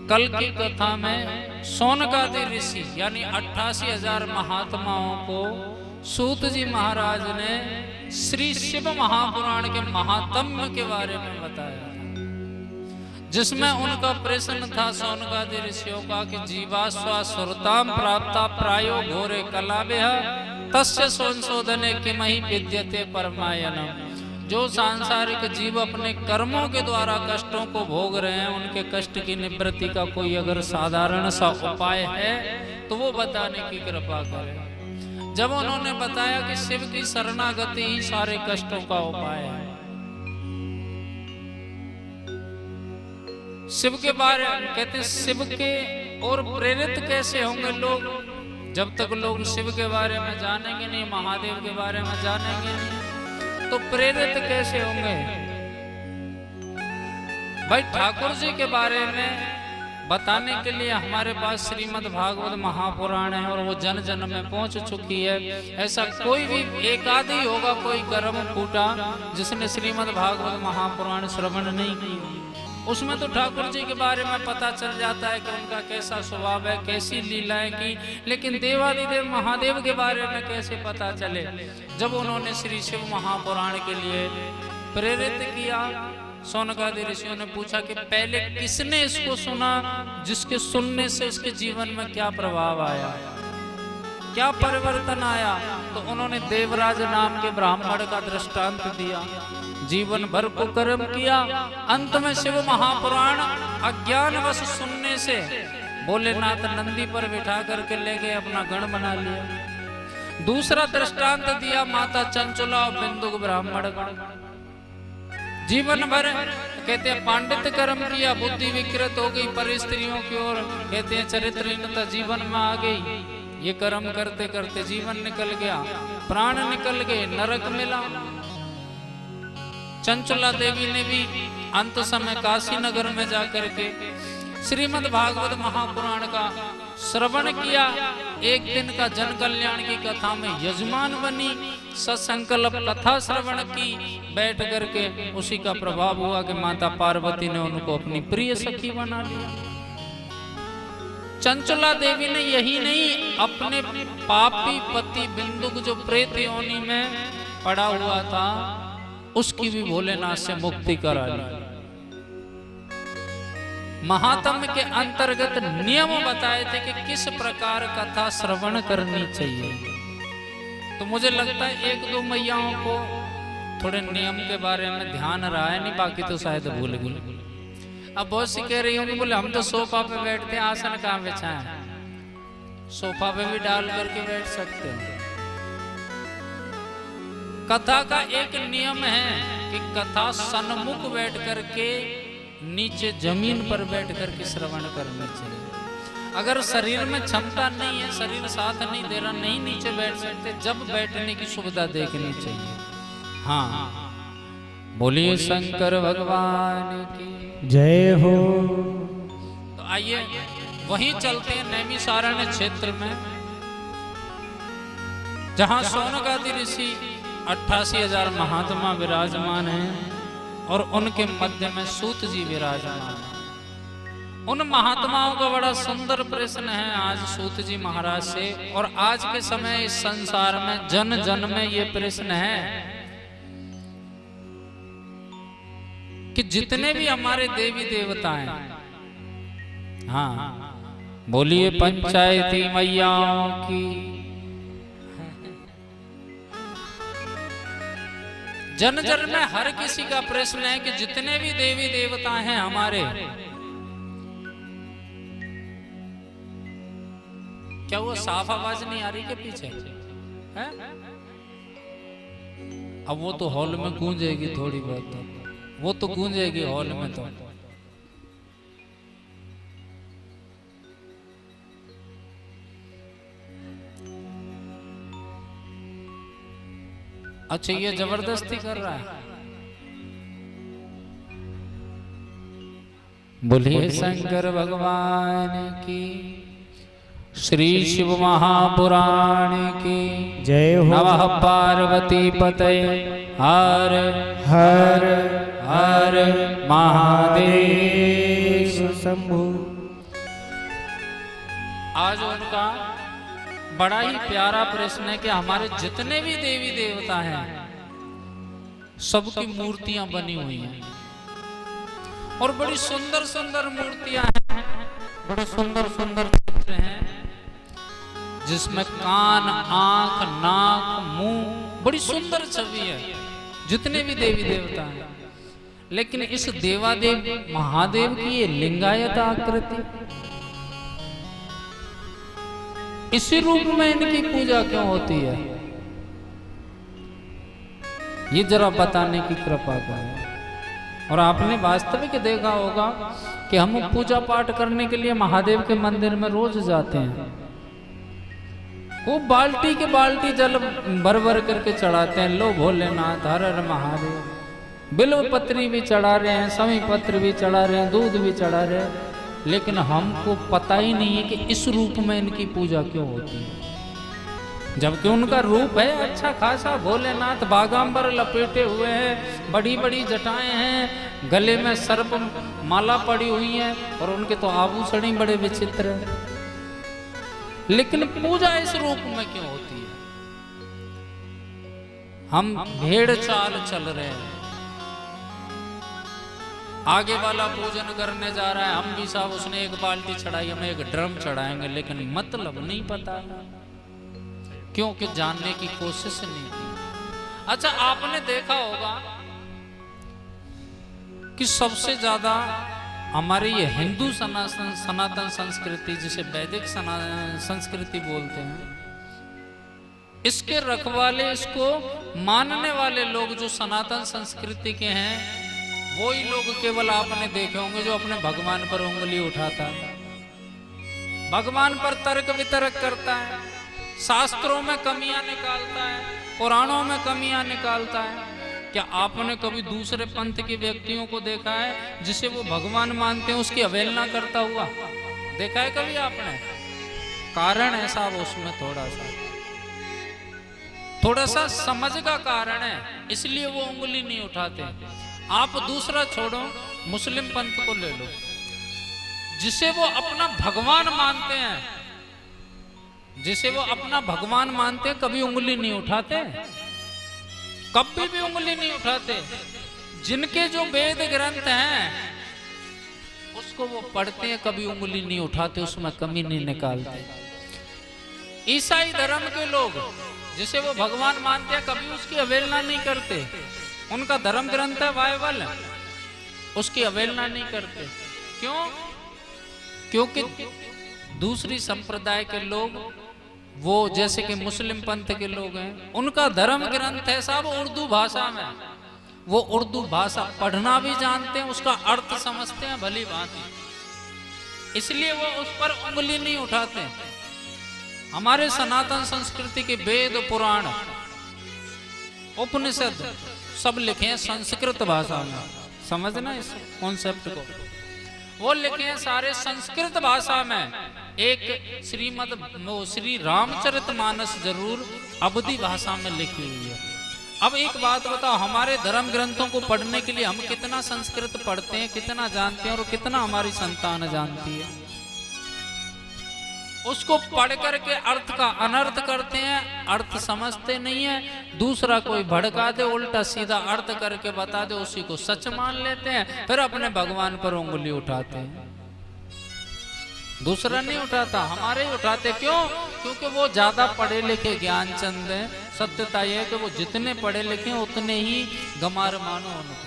कल की कथा में सोनकादि ऋषि यानी 88,000 महात्माओं को सूत जी महाराज ने श्री शिव महापुराण के महात्म्य के बारे में बताया, जिसमें उनका प्रश्न था सोनकादि ऋषियों का कि जीवास्वा सुरताम प्राप्ता प्रायो घोरे कलाभ्यः तस्य संशोधने किमहि विद्यते परमायनम। जो सांसारिक जीव अपने कर्मों के द्वारा कष्टों को भोग रहे हैं, उनके कष्ट की निवृत्ति का कोई अगर साधारण सा उपाय है तो वो बताने की कृपा करें। जब उन्होंने बताया कि शिव की शरणागति ही सारे कष्टों का उपाय है, शिव के बारे में कहते शिव के और प्रेरित कैसे होंगे लोग, जब तक लोग शिव के बारे में जानेंगे नहीं, महादेव के बारे में जानेंगे नहीं, तो प्रेरित कैसे होंगे। भाई ठाकुर जी के बारे में बताने के लिए हमारे पास श्रीमद् भागवत महापुराण है और वो जन जन में पहुंच चुकी है। ऐसा कोई भी एक आदि होगा कोई कर्म फूटा जिसने श्रीमद् भागवत महापुराण श्रवण नहीं किया। उसमें तो ठाकुर जी के बारे में पता चल जाता है कि उनका कैसा स्वभाव है, कैसी लीलाएं की, लेकिन देवादिदेव महादेव के बारे में कैसे पता चले। जब उन्होंने श्री शिव महापुराण के लिए प्रेरित किया, सोनकादि ऋषियों ने पूछा कि पहले किसने इसको सुना, जिसके सुनने से इसके जीवन में क्या प्रभाव आया, क्या परिवर्तन आया। तो उन्होंने देवराज नाम के ब्राह्मण का दृष्टांत दिया, जीवन भर को कर्म किया, अंत में शिव महापुराण अज्ञानवश सुनने से भोलेनाथ नंदी पर बिठा करके ले गए, अपना गण बना लिया। दूसरा दृष्टांत दिया माता चंचुला और बिंदुक ब्राह्मण का, जीवन भर कहते हैं पांडित कर्म किया, बुद्धि विकृत हो गई पर स्त्रियों की ओर, कहते हैं चरित्रहीनता जीवन में आ गई। ये कर्म करते करते जीवन निकल गया, प्राण निकल गए, नरक मिला। चंचुला देवी ने भी अंत समय काशी नगर में जाकर के श्रीमद् भागवत महापुराण का श्रवण किया। एक दिन का जन कल्याण की कथा में यजमान बनी, सत्संकल्प कथा श्रवण की, बैठ करके उसी का प्रभाव हुआ कि माता पार्वती ने उनको अपनी प्रिय सखी बना लिया। चंचुला देवी ने यही नहीं, अपने पापी पति बिंदुक जो प्रेत योनि में पड़ा हुआ था उसकी भी भोलेनाथ से मुक्ति करा ली। महात्म्य के अंतर्गत नियम बताए थे कि किस प्रकार कथा श्रवण करनी चाहिए। तो मुझे लगता है एक दो मैयाओं को थोड़े नियम के बारे में ध्यान रहा है, नहीं बाकी तो शायद भूल गई। अब बहुत सी कह रही होंगी बोले हम तो सोफा पे बैठते हैं, आसन कहाँ बिछाएं, सोफा पे भी डाल करके बैठ सकते हैं। कथा का एक नियम है कि कथा सन्मुख बैठ करके, नीचे जमीन पर बैठ करके श्रवण करनी चाहिए। अगर शरीर में क्षमता नहीं है, शरीर साथ नहीं दे रहा, नहीं नीचे बैठ सकते, जब बैठने की सुविधा देखनी चाहिए। हाँ, बोलिए शंकर भगवान की जय हो। तो आइए वहीं चलते हैं नैमिषारण्य क्षेत्र में, जहां सोनकादि ऋषि 88,000 महात्मा विराजमान हैं और उनके मध्य में सूत जी विराजमान हैं। उन महात्माओं का बड़ा सुंदर प्रश्न है आज सूत जी महाराज से, और आज के समय इस संसार में जन जन में ये प्रश्न है कि जितने भी हमारे देवी देवता हैं, हाँ बोलिए पंचायती मैयाओं की, जन जन में हर किसी का प्रश्न है कि जितने भी देवी देवता हैं हमारे, क्या वो साफ आवाज नहीं आ रही के पीछे है? अब वो तो हॉल में गूंजेगी थोड़ी बहुत, तो वो तो गूंजेगी हॉल में। तो अच्छा ये जबरदस्ती कर रहा है। बोलिए शंकर भगवान की, श्री शिव महापुराण की जय हो। नमः पार्वती पतये हर हर हर महादेव शंभु। आज उनका बड़ा ही प्यारा प्रश्न है कि हमारे जितने भी देवी देवता हैं सबकी मूर्तियां बनी हुई हैं और बड़ी सुंदर सुंदर मूर्तियां हैं, बड़े सुंदर सुंदर चित्र हैं जिसमें कान, आंख, नाक, मुंह, बड़ी सुंदर छवि है जितने भी देवी देवता हैं। लेकिन इस देवादेव महादेव की ये लिंगायत आकृति, इसी रूप में इनकी पूजा क्यों होती है, ये जरा बताने की कृपा करें। और आपने वास्तविक देखा होगा कि हम पूजा पाठ करने के लिए महादेव के मंदिर में रोज जाते हैं, वो बाल्टी के बाल्टी जल भर भर करके चढ़ाते हैं, लो भोलेनाथ हर हर महादेव, बिल्व पत्री भी चढ़ा रहे हैं, समी पत्र भी चढ़ा रहे हैं, दूध भी चढ़ा रहे हैं, लेकिन हमको पता ही नहीं है कि इस रूप में इनकी पूजा क्यों होती है। जबकि उनका रूप है अच्छा खासा, भोलेनाथ बागांबर लपेटे हुए हैं, बड़ी बड़ी जटाएं हैं, गले में सर्प माला पड़ी हुई है और उनके तो आभूषण ही बड़े विचित्र हैं, लेकिन पूजा इस रूप में क्यों होती है। हम भेड़ चाल चल रहे हैं, आगे वाला पूजन करने जा रहा है, हम भी साहब उसने एक बाल्टी चढ़ाई, हमें एक ड्रम चढ़ाएंगे, लेकिन मतलब नहीं पता, क्योंकि जानने की कोशिश नहीं की। अच्छा, आपने देखा होगा कि सबसे ज्यादा हमारे ये हिंदू सनातन संस्कृति, जिसे वैदिक संस्कृति बोलते हैं, इसके रखवाले, इसको मानने वाले लोग जो सनातन संस्कृति के हैं, वही लोग केवल आपने देखे होंगे जो अपने भगवान पर उंगली उठाता है, भगवान पर तर्क वितर्क करता है, शास्त्रों में कमियां निकालता है, पुराणों में कमियां निकालता है। क्या आपने कभी दूसरे पंथ के व्यक्तियों को देखा है जिसे वो भगवान मानते हैं उसकी अवहेलना करता हुआ? देखा है कभी आपने? कारण है साहब उसमें थोड़ा सा समझ का कारण है, इसलिए वो उंगली नहीं उठाते। आप दूसरा छोड़ो, मुस्लिम पंथ को ले लो, जिसे वो अपना भगवान मानते हैं, जिसे वो अपना भगवान मानते हैं, कभी उंगली नहीं उठाते, कभी भी उंगली नहीं उठाते। जिनके जो वेद ग्रंथ हैं उसको वो पढ़ते हैं, कभी उंगली नहीं उठाते, उसमें कमी नहीं निकालते। ईसाई धर्म के लोग जिसे वो भगवान मानते हैं, कभी उसकी अवहेलना नहीं करते, उनका धर्म ग्रंथ है बाइबल, उसकी अवहेलना नहीं करते। क्यों? क्योंकि दूसरी संप्रदाय के लोग, वो जैसे कि मुस्लिम पंथ के लोग हैं, उनका धर्म ग्रंथ है साहब उर्दू भाषा में, वो उर्दू भाषा पढ़ना भी जानते हैं, उसका अर्थ समझते हैं भली भांति, इसलिए वो उस पर उंगली नहीं उठाते। हमारे सनातन संस्कृति के वेद, पुराण, उपनिषद सब लिखे हैं संस्कृत भाषा में, समझना इस कॉन्सेप्ट को, वो लिखे हैं सारे संस्कृत भाषा में। एक श्री रामचरितमानस जरूर अवधी भाषा में लिखी हुई है। अब एक बात बताओ, हमारे धर्म ग्रंथों को पढ़ने के लिए हम कितना संस्कृत पढ़ते हैं, कितना जानते हैं, और कितना हमारी संतान जानती है? उसको पढ़ करके अर्थ का अनर्थ करते हैं, अर्थ समझते नहीं है। दूसरा कोई भड़का दे, उल्टा सीधा अर्थ करके बता दे, उसी को सच मान लेते हैं, फिर अपने भगवान पर उंगली उठाते हैं। दूसरा नहीं उठाता, हमारे ही उठाते। क्यों? क्योंकि वो ज्यादा पढ़े लिखे ज्ञानचंद हैं। सत्यता यह है कि वो जितने पढ़े लिखे उतने ही गंवार मानो उनको,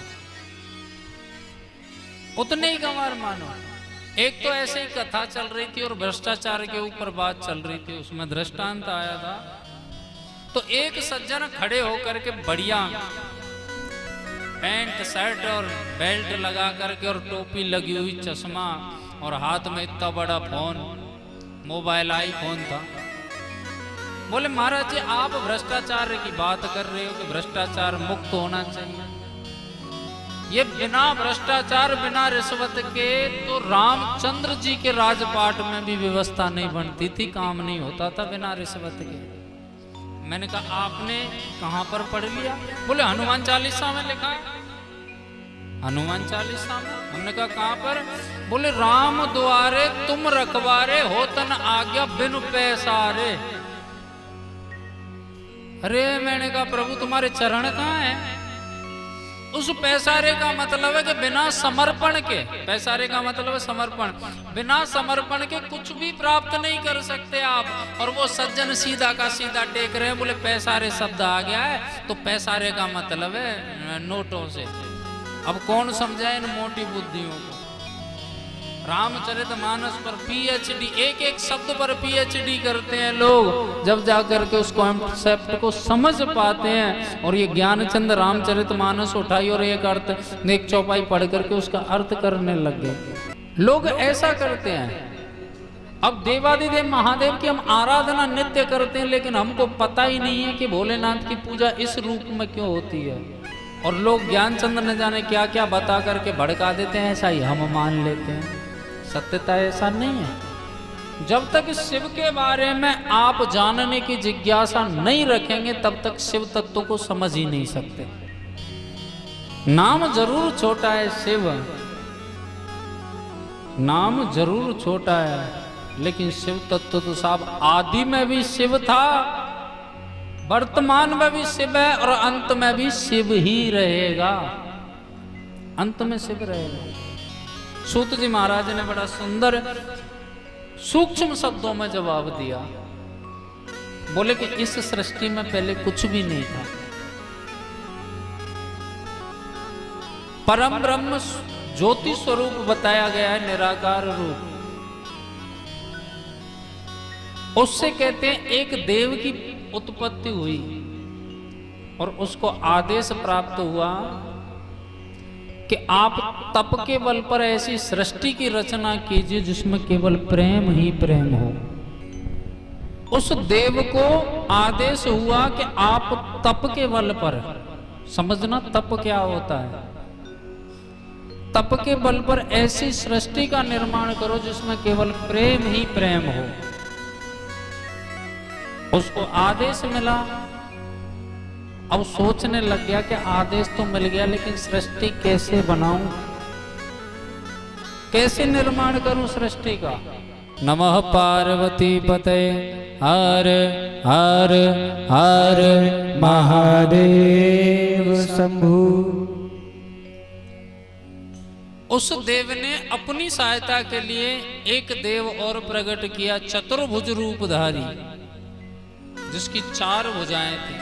उतने ही गंवार मानो। एक तो ऐसे ही कथा चल रही थी और भ्रष्टाचार के ऊपर बात चल रही थी, उसमें दृष्टांत आया था। तो एक सज्जन खड़े होकर के बढ़िया पैंट शर्ट और बेल्ट लगा करके और टोपी लगी हुई, चश्मा, और हाथ में इतना बड़ा फोन, मोबाइल आईफोन था। बोले महाराज जी, आप भ्रष्टाचार की बात कर रहे हो कि भ्रष्टाचार मुक्त होना चाहिए। ये बिना भ्रष्टाचार, बिना रिश्वत के तो रामचंद्र जी के राजपाट में भी व्यवस्था नहीं बनती थी, काम नहीं होता था बिना रिश्वत के। मैंने कहा आपने कहां पर पढ़ लिया? बोले हनुमान चालीसा में लिखा है। हनुमान चालीसा में? हमने कहा कहां पर? बोले राम द्वारे तुम रखवारे हो तन आज्ञा बिनु पैसारे। अरे मैंने कहा प्रभु तुम्हारे चरण कहाँ है? उस पैसारे का मतलब है कि बिना समर्पण के, पैसारे का मतलब है समर्पण, बिना समर्पण के कुछ भी प्राप्त नहीं कर सकते आप। और वो सज्जन सीधा का सीधा टेक रहे हैं, बोले पैसारे शब्द आ गया है तो पैसारे का मतलब है नोटों से। अब कौन समझाए इन मोटी बुद्धियों को? रामचरितमानस पर पीएचडी, एक एक शब्द पर पीएचडी करते हैं लोग, जब जाकर के उस कॉन्सेप्ट को समझ पाते हैं। और ये ज्ञानचंद रामचरितमानस उठाई और एक अर्थ, एक चौपाई पढ़ करके उसका अर्थ करने लग गए। लोग ऐसा करते हैं। अब देवादिदेव महादेव की हम आराधना नित्य करते हैं, लेकिन हमको पता ही नहीं है कि भोलेनाथ की पूजा इस रूप में क्यों होती है। और लोग ज्ञानचंद न जाने क्या क्या बता करके भड़का देते हैं, ऐसा ही हम मान लेते हैं। सत्यता ऐसा नहीं है। जब तक शिव के बारे में आप जानने की जिज्ञासा नहीं रखेंगे, तब तक शिव तत्व को समझ ही नहीं सकते। नाम जरूर छोटा है शिव, नाम जरूर छोटा है, लेकिन शिव तत्व तो साहब आदि में भी शिव था, वर्तमान में भी शिव है और अंत में भी शिव ही रहेगा। अंत में शिव रहेगा। सूत जी महाराज ने बड़ा सुंदर सूक्ष्म शब्दों में जवाब दिया। बोले कि इस सृष्टि में पहले कुछ भी नहीं था। परम ब्रह्म ज्योति स्वरूप बताया गया है, निराकार रूप। उससे कहते हैं एक देव की उत्पत्ति हुई और उसको आदेश प्राप्त हुआ कि आप तप के बल पर ऐसी सृष्टि की रचना कीजिए जिसमें केवल प्रेम ही प्रेम हो। उस देव को आदेश हुआ कि आप तप के बल पर, समझना तप क्या होता है, तप के बल पर ऐसी सृष्टि का निर्माण करो जिसमें केवल प्रेम ही प्रेम हो। उसको आदेश मिला। अब सोचने लग गया कि आदेश तो मिल गया, लेकिन सृष्टि कैसे बनाऊं, कैसे निर्माण करूं सृष्टि का। नमः पार्वती पते हर हर हर महादेव शंभु। उस देव ने अपनी सहायता के लिए एक देव और प्रकट किया, चतुर्भुज रूपधारी, जिसकी 4 भुजाएं थी।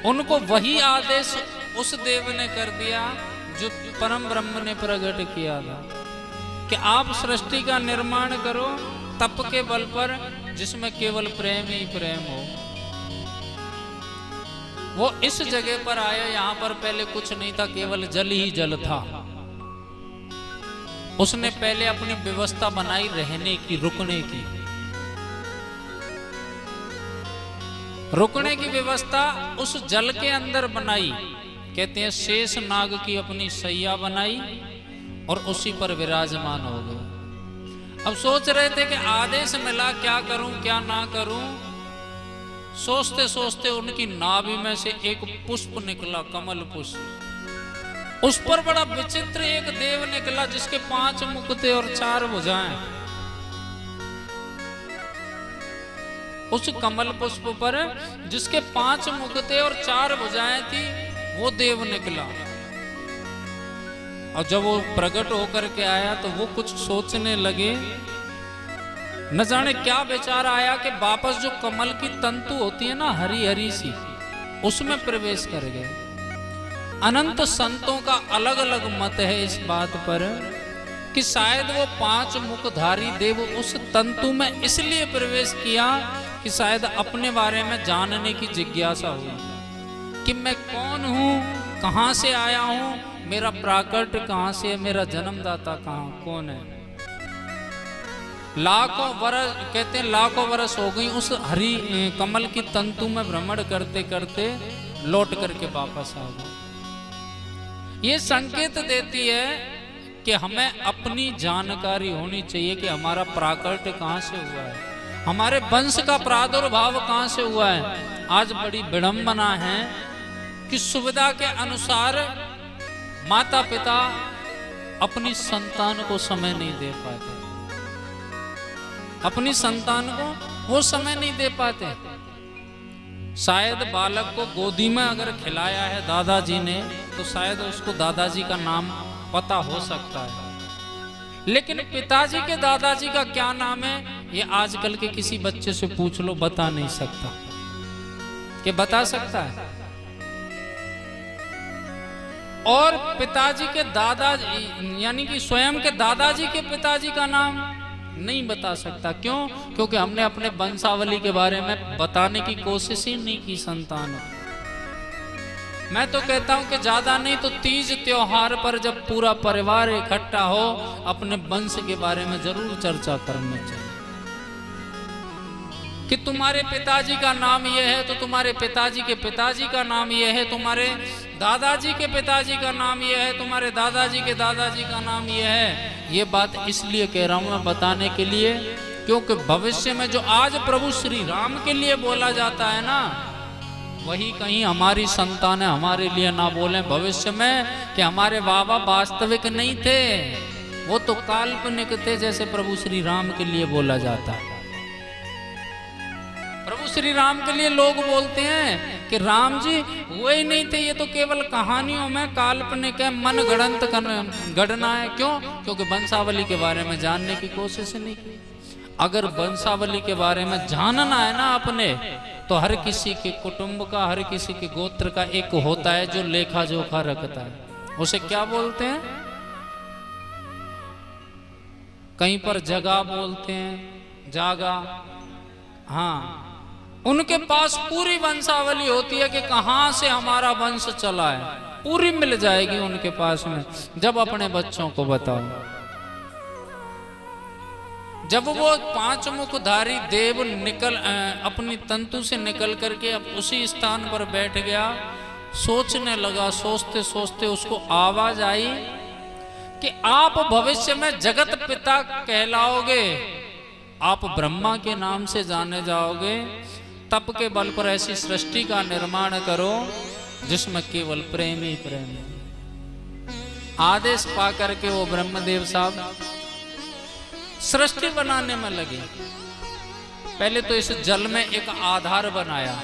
उनको वही आदेश उस देव ने कर दिया जो परम ब्रह्म ने प्रकट किया था कि आप सृष्टि का निर्माण करो तप के बल पर, जिसमें केवल प्रेम ही प्रेम हो। वो इस जगह पर आए, यहां पर पहले कुछ नहीं था, केवल जल ही जल था। उसने पहले अपनी व्यवस्था बनाई रहने की, रुकने की व्यवस्था उस जल के अंदर बनाई। कहते हैं शेष नाग की अपनी सैया बनाई और उसी पर विराजमान हो गए। अब सोच रहे थे कि आदेश मिला, क्या करूं क्या ना करूं। सोचते सोचते उनकी नाभि में से एक पुष्प निकला, कमल पुष्प। उस पर बड़ा विचित्र एक देव निकला जिसके 5 मुख थे और 4 भुजाएं। उस कमल पुष्प पर जिसके 5 मुख थे और 4 भुजाएं थी, वो देव निकला। और जब वो प्रकट होकर के आया तो वो कुछ सोचने लगे, न जाने क्या विचार आया कि वापस जो कमल की तंतु होती है ना, हरी हरी सी, उसमें प्रवेश कर गए। अनंत संतों का अलग अलग मत है इस बात पर कि शायद वो 5 मुखधारी देव उस तंतु में इसलिए प्रवेश किया कि शायद अपने बारे में जानने की जिज्ञासा हुई कि मैं कौन हूँ, कहाँ से आया हूँ, मेरा प्राकट कहाँ से है, मेरा जन्मदाता कहाँ कौन है। लाखों वर्ष, कहते हैं लाखों वर्ष हो गई उस हरी कमल की तंतु में भ्रमण करते करते लौट करके वापस आ गए। ये संकेत देती है कि हमें अपनी जानकारी होनी चाहिए कि हमारा प्राकट कहाँ से हुआ है, हमारे वंश का प्रादुर्भाव कहाँ से हुआ है। आज बड़ी विडंबना है कि सुविधा के अनुसार माता पिता अपनी संतान को समय नहीं दे पाते, अपनी संतान को वो समय नहीं दे पाते। शायद बालक को गोदी में अगर खिलाया है दादाजी ने तो शायद उसको दादाजी का नाम पता हो सकता है, लेकिन पिताजी के दादाजी का क्या नाम है ये आजकल के किसी बच्चे से पूछ लो, बता नहीं सकता। कि बता सकता है? और पिताजी के दादाजी यानी कि स्वयं के दादाजी के पिताजी का नाम नहीं बता सकता। क्यों? क्योंकि हमने अपने वंशावली के बारे में बताने की कोशिश ही नहीं की संतान। मैं तो कहता हूं कि ज्यादा नहीं तो तीज त्योहार पर जब पूरा परिवार इकट्ठा हो अपने वंश के बारे में जरूर चर्चा करनी चाहिए कि तुम्हारे पिताजी का नाम यह है तो तुम्हारे पिताजी के पिताजी का नाम यह है, तुम्हारे दादाजी के पिताजी का नाम यह है, तुम्हारे दादाजी के दादाजी का नाम यह है। ये बात इसलिए कह रहा हूं मैं बताने के लिए क्योंकि भविष्य में जो आज प्रभु श्री राम के लिए बोला जाता है ना, वही कहीं हमारी संतानें हमारे लिए ना बोलें भविष्य में कि हमारे बाबा वास्तविक नहीं थे, वो तो काल्पनिक थे, जैसे प्रभु श्री राम के लिए बोला जाता है। प्रभु श्री राम के लिए लोग बोलते हैं कि राम जी वो ही नहीं थे, ये तो केवल कहानियों में काल्पनिक है, मन गढ़ंत गढ़ना है। क्यों? क्योंकि वंशावली के बारे में जानने की कोशिश नहीं की। अगर वंशावली के बारे में जानना है ना अपने, तो हर किसी के कुटुंब का, हर किसी के गोत्र का एक होता है जो लेखा जोखा रखता है। उसे क्या बोलते हैं? कहीं पर जगह बोलते हैं, जागा। हाँ, उनके पास पूरी वंशावली होती है कि कहां से हमारा वंश चला है, पूरी मिल जाएगी उनके पास में। जब अपने बच्चों को बताओ, जब वो पांच मुखधारी देव निकल अपनी तंतु से निकल करके अब उसी स्थान पर बैठ गया, सोचने लगा, सोचते सोचते उसको आवाज आई कि आप भविष्य में जगत पिता कहलाओगे, आप ब्रह्मा के नाम से जाने जाओगे, तप के बल पर ऐसी सृष्टि का निर्माण करो जिसमें केवल प्रेम ही प्रेम है। आदेश पा करके वो ब्रह्मदेव साहब सृष्टि बनाने में लगे। पहले तो इस जल में एक आधार बनाया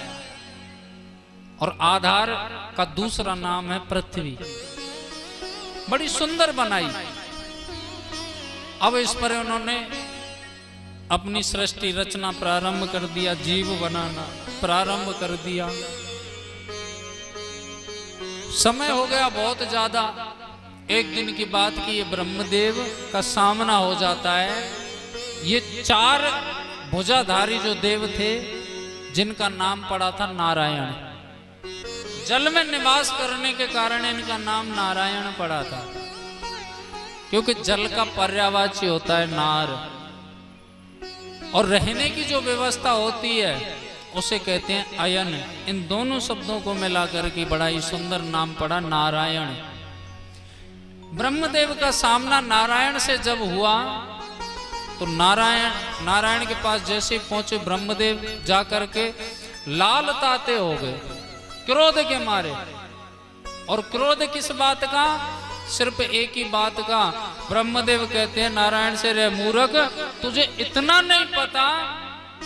और आधार का दूसरा नाम है पृथ्वी, बड़ी सुंदर बनाई। अब इस पर उन्होंने अपनी सृष्टि रचना प्रारंभ कर दिया, जीव बनाना प्रारंभ कर दिया। समय हो गया बहुत ज्यादा। एक दिन की बात की ये ब्रह्मदेव का सामना हो जाता है। ये चार भुजाधारी जो देव थे जिनका नाम पड़ा था नारायण, जल में निवास करने के कारण इनका नाम नारायण पड़ा था, क्योंकि जल का पर्यायवाची होता है नार, और रहने की जो व्यवस्था होती है उसे कहते हैं अयन। इन दोनों शब्दों को मिलाकर के बड़ा ही सुंदर नाम पड़ा नारायण। ब्रह्मदेव का सामना नारायण से जब हुआ तो नारायण के पास जैसे पहुंचे ब्रह्मदेव जाकर के लाल ताते हो गए क्रोध के मारे। और क्रोध किस बात का? सिर्फ एक ही बात का। ब्रह्मदेव कहते हैं नारायण से, रे मूर्ख, तुझे इतना नहीं पता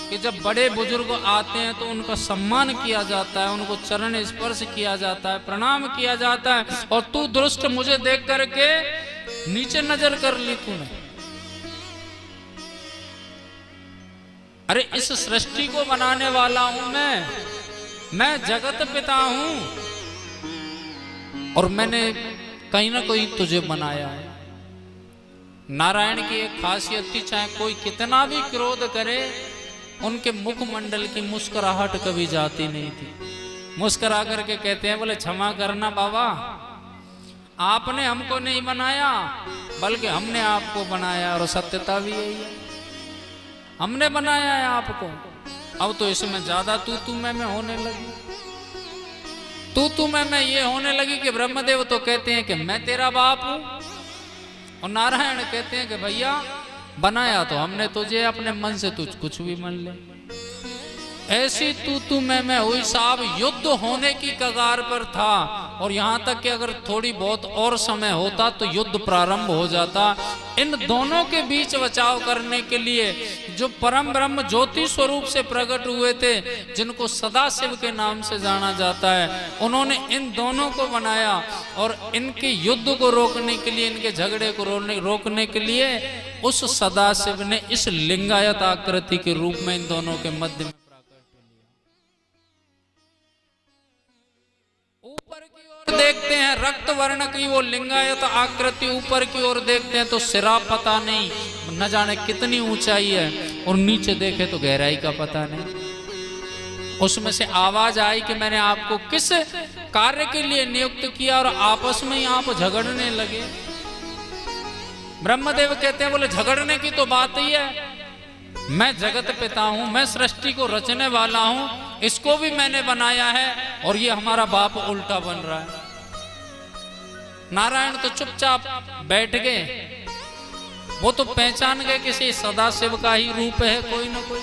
कि जब बड़े बुजुर्ग आते हैं तो उनका सम्मान किया जाता है, उनको चरण स्पर्श किया जाता है, प्रणाम किया जाता है, और तू दुष्ट मुझे देख करके नीचे नजर कर ली तूने। अरे इस सृष्टि को बनाने वाला हूं मैं जगत पिता हूं, और मैंने कहीं ना कोई तुझे बनाया है। नारायण की एक खासियत थी, चाहे कोई कितना भी क्रोध करे उनके मुखमंडल की मुस्कुराहट कभी जाती नहीं थी। मुस्कुरा करके कहते हैं, बोले क्षमा करना बाबा, आपने हमको नहीं बनाया बल्कि हमने आपको बनाया, और सत्यता भी यही है, हमने बनाया है आपको। अब तो इसमें ज्यादा तू मैं होने लगी। तू मैं ये होने लगी कि ब्रह्मदेव तो कहते हैं कि मैं तेरा बाप हूं, और नारायण कहते हैं कि भैया बनाया तो हमने तुझे, अपने मन से तुझ कुछ भी मान ले। ऐसी तू मैं हुई साहब, युद्ध होने की कगार पर था। और यहाँ तक कि अगर थोड़ी बहुत और समय होता तो युद्ध प्रारंभ हो जाता। इन दोनों के बीच बचाव करने के लिए जो परम ब्रह्म ज्योति स्वरूप से प्रकट हुए थे, जिनको सदाशिव के नाम से जाना जाता है, उन्होंने इन दोनों को बनाया और इनके युद्ध को रोकने के लिए, इनके झगड़े को रोकने के लिए उस सदाशिव ने इस लिंगायत आकृति के रूप में इन दोनों के मध्य में ऊपर की ओर देखते हैं रक्त वर्ण की वो लिंगायत आकृति, ऊपर की ओर देखते हैं तो सिरा पता नहीं, न जाने कितनी ऊंचाई है, और नीचे देखे तो गहराई का पता नहीं। उसमें से आवाज आई कि मैंने आपको किस कार्य के लिए नियुक्त किया, और आपस में ही आप झगड़ने लगे। ब्रह्मदेव कहते हैं, बोले झगड़ने की तो बात ही है, मैं जगत पिता हूं, मैं सृष्टि को रचने वाला हूं, इसको भी मैंने बनाया है, और ये हमारा बाप उल्टा बन रहा है। नारायण तो चुपचाप बैठ गए, वो तो पहचान गए किसी सदाशिव का ही रूप है कोई ना कोई,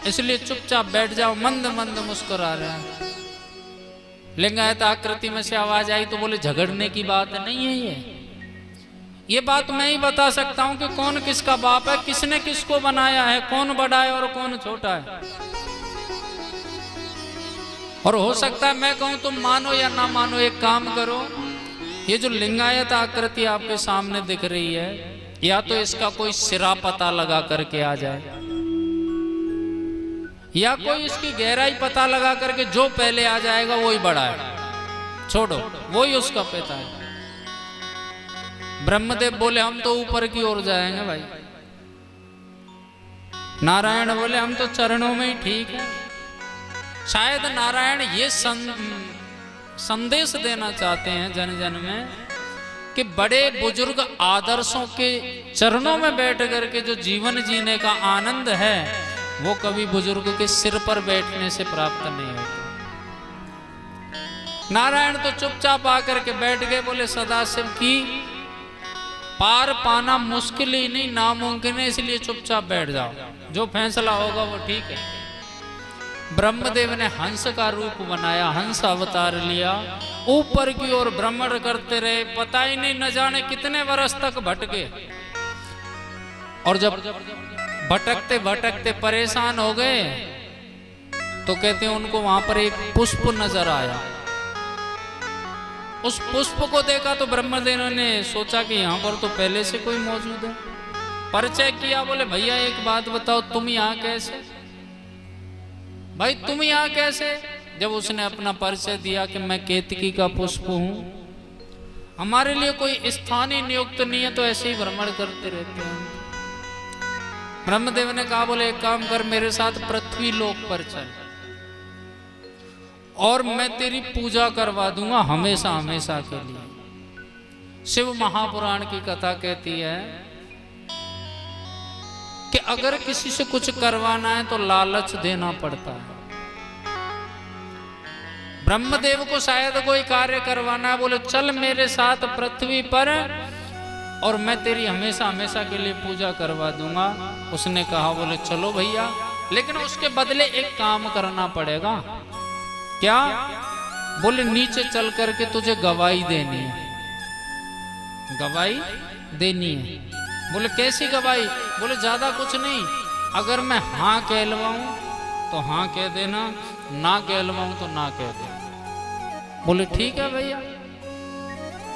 इसलिए चुपचाप बैठ जाओ, मंद मंद मुस्कुरा रहे हैं। लिंगायत आकृति में से आवाज आई तो बोले झगड़ने की बात नहीं है, ये बात मैं ही बता सकता हूं कि कौन किसका बाप है, किसने किसको बनाया है, कौन बड़ा है और कौन छोटा है। और हो सकता है मैं कहूं तुम मानो या ना मानो, एक काम करो, ये जो लिंगायत आकृति आपके सामने दिख रही है, या तो इसका कोई सिरा पता लगा करके आ जाए, या कोई इसकी गहराई पता लगा करके जो पहले आ जाएगा वही बड़ा है, छोड़ो वही उसका पिता है। ब्रह्मदेव बोले हम तो ऊपर की ओर जाएंगे भाई। नारायण बोले हम तो चरणों में ही ठीक है। शायद नारायण ये संदेश देना चाहते हैं जन जन में कि बड़े बुजुर्ग आदर्शों के चरणों में बैठ करके जो जीवन जीने का आनंद है, वो कभी बुजुर्ग के सिर पर बैठने से प्राप्त नहीं होता। नारायण तो चुपचाप आकर के बैठ गए, बोले सदाशिव की पार पाना मुश्किल ही नहीं नामुमकिन है, इसलिए चुपचाप बैठ जाओ, जो फैसला होगा वो ठीक है। ब्रह्मदेव ने हंस का रूप बनाया, हंस अवतार लिया, ऊपर की ओर भ्रमण करते रहे, पता ही नहीं न जाने कितने वर्ष तक भटके, और जब भटकते भटकते परेशान हो गए तो कहते हैं उनको वहां पर एक पुष्प नजर आया। उस पुष्प को देखा तो ब्रह्मदेव ने सोचा कि यहाँ पर तो पहले से कोई मौजूद है। परिचय किया, बोले भैया एक बात बताओ, तुम यहाँ कैसे? भाई तुम यहाँ कैसे? जब उसने अपना परिचय दिया कि मैं केतकी का पुष्प हूँ, हमारे लिए कोई स्थानीय नियुक्त नहीं है, तो ऐसे ही भ्रमण करते रहते हैं। ब्रह्मदेव ने कहा, बोले एक काम कर, मेरे साथ पृथ्वी लोक पर चल और मैं तेरी पूजा करवा दूंगा हमेशा हमेशा के लिए। शिव महापुराण की कथा कहती है कि अगर किसी से कुछ करवाना है तो लालच देना पड़ता है। ब्रह्मदेव को शायद कोई कार्य करवाना है, बोले चल मेरे साथ पृथ्वी पर और मैं तेरी हमेशा हमेशा के लिए पूजा करवा दूंगा। उसने कहा, बोले चलो भैया, लेकिन उसके बदले एक काम करना पड़ेगा। क्या? बोले नीचे चल करके तुझे गवाही देनी है। गवाही देनी है? बोले कैसी गवाही? बोले ज्यादा कुछ नहीं, अगर मैं हाँ कहलवाऊं तो हाँ कह देना, ना कहलवाऊं तो ना कह देना। बोले ठीक है भैया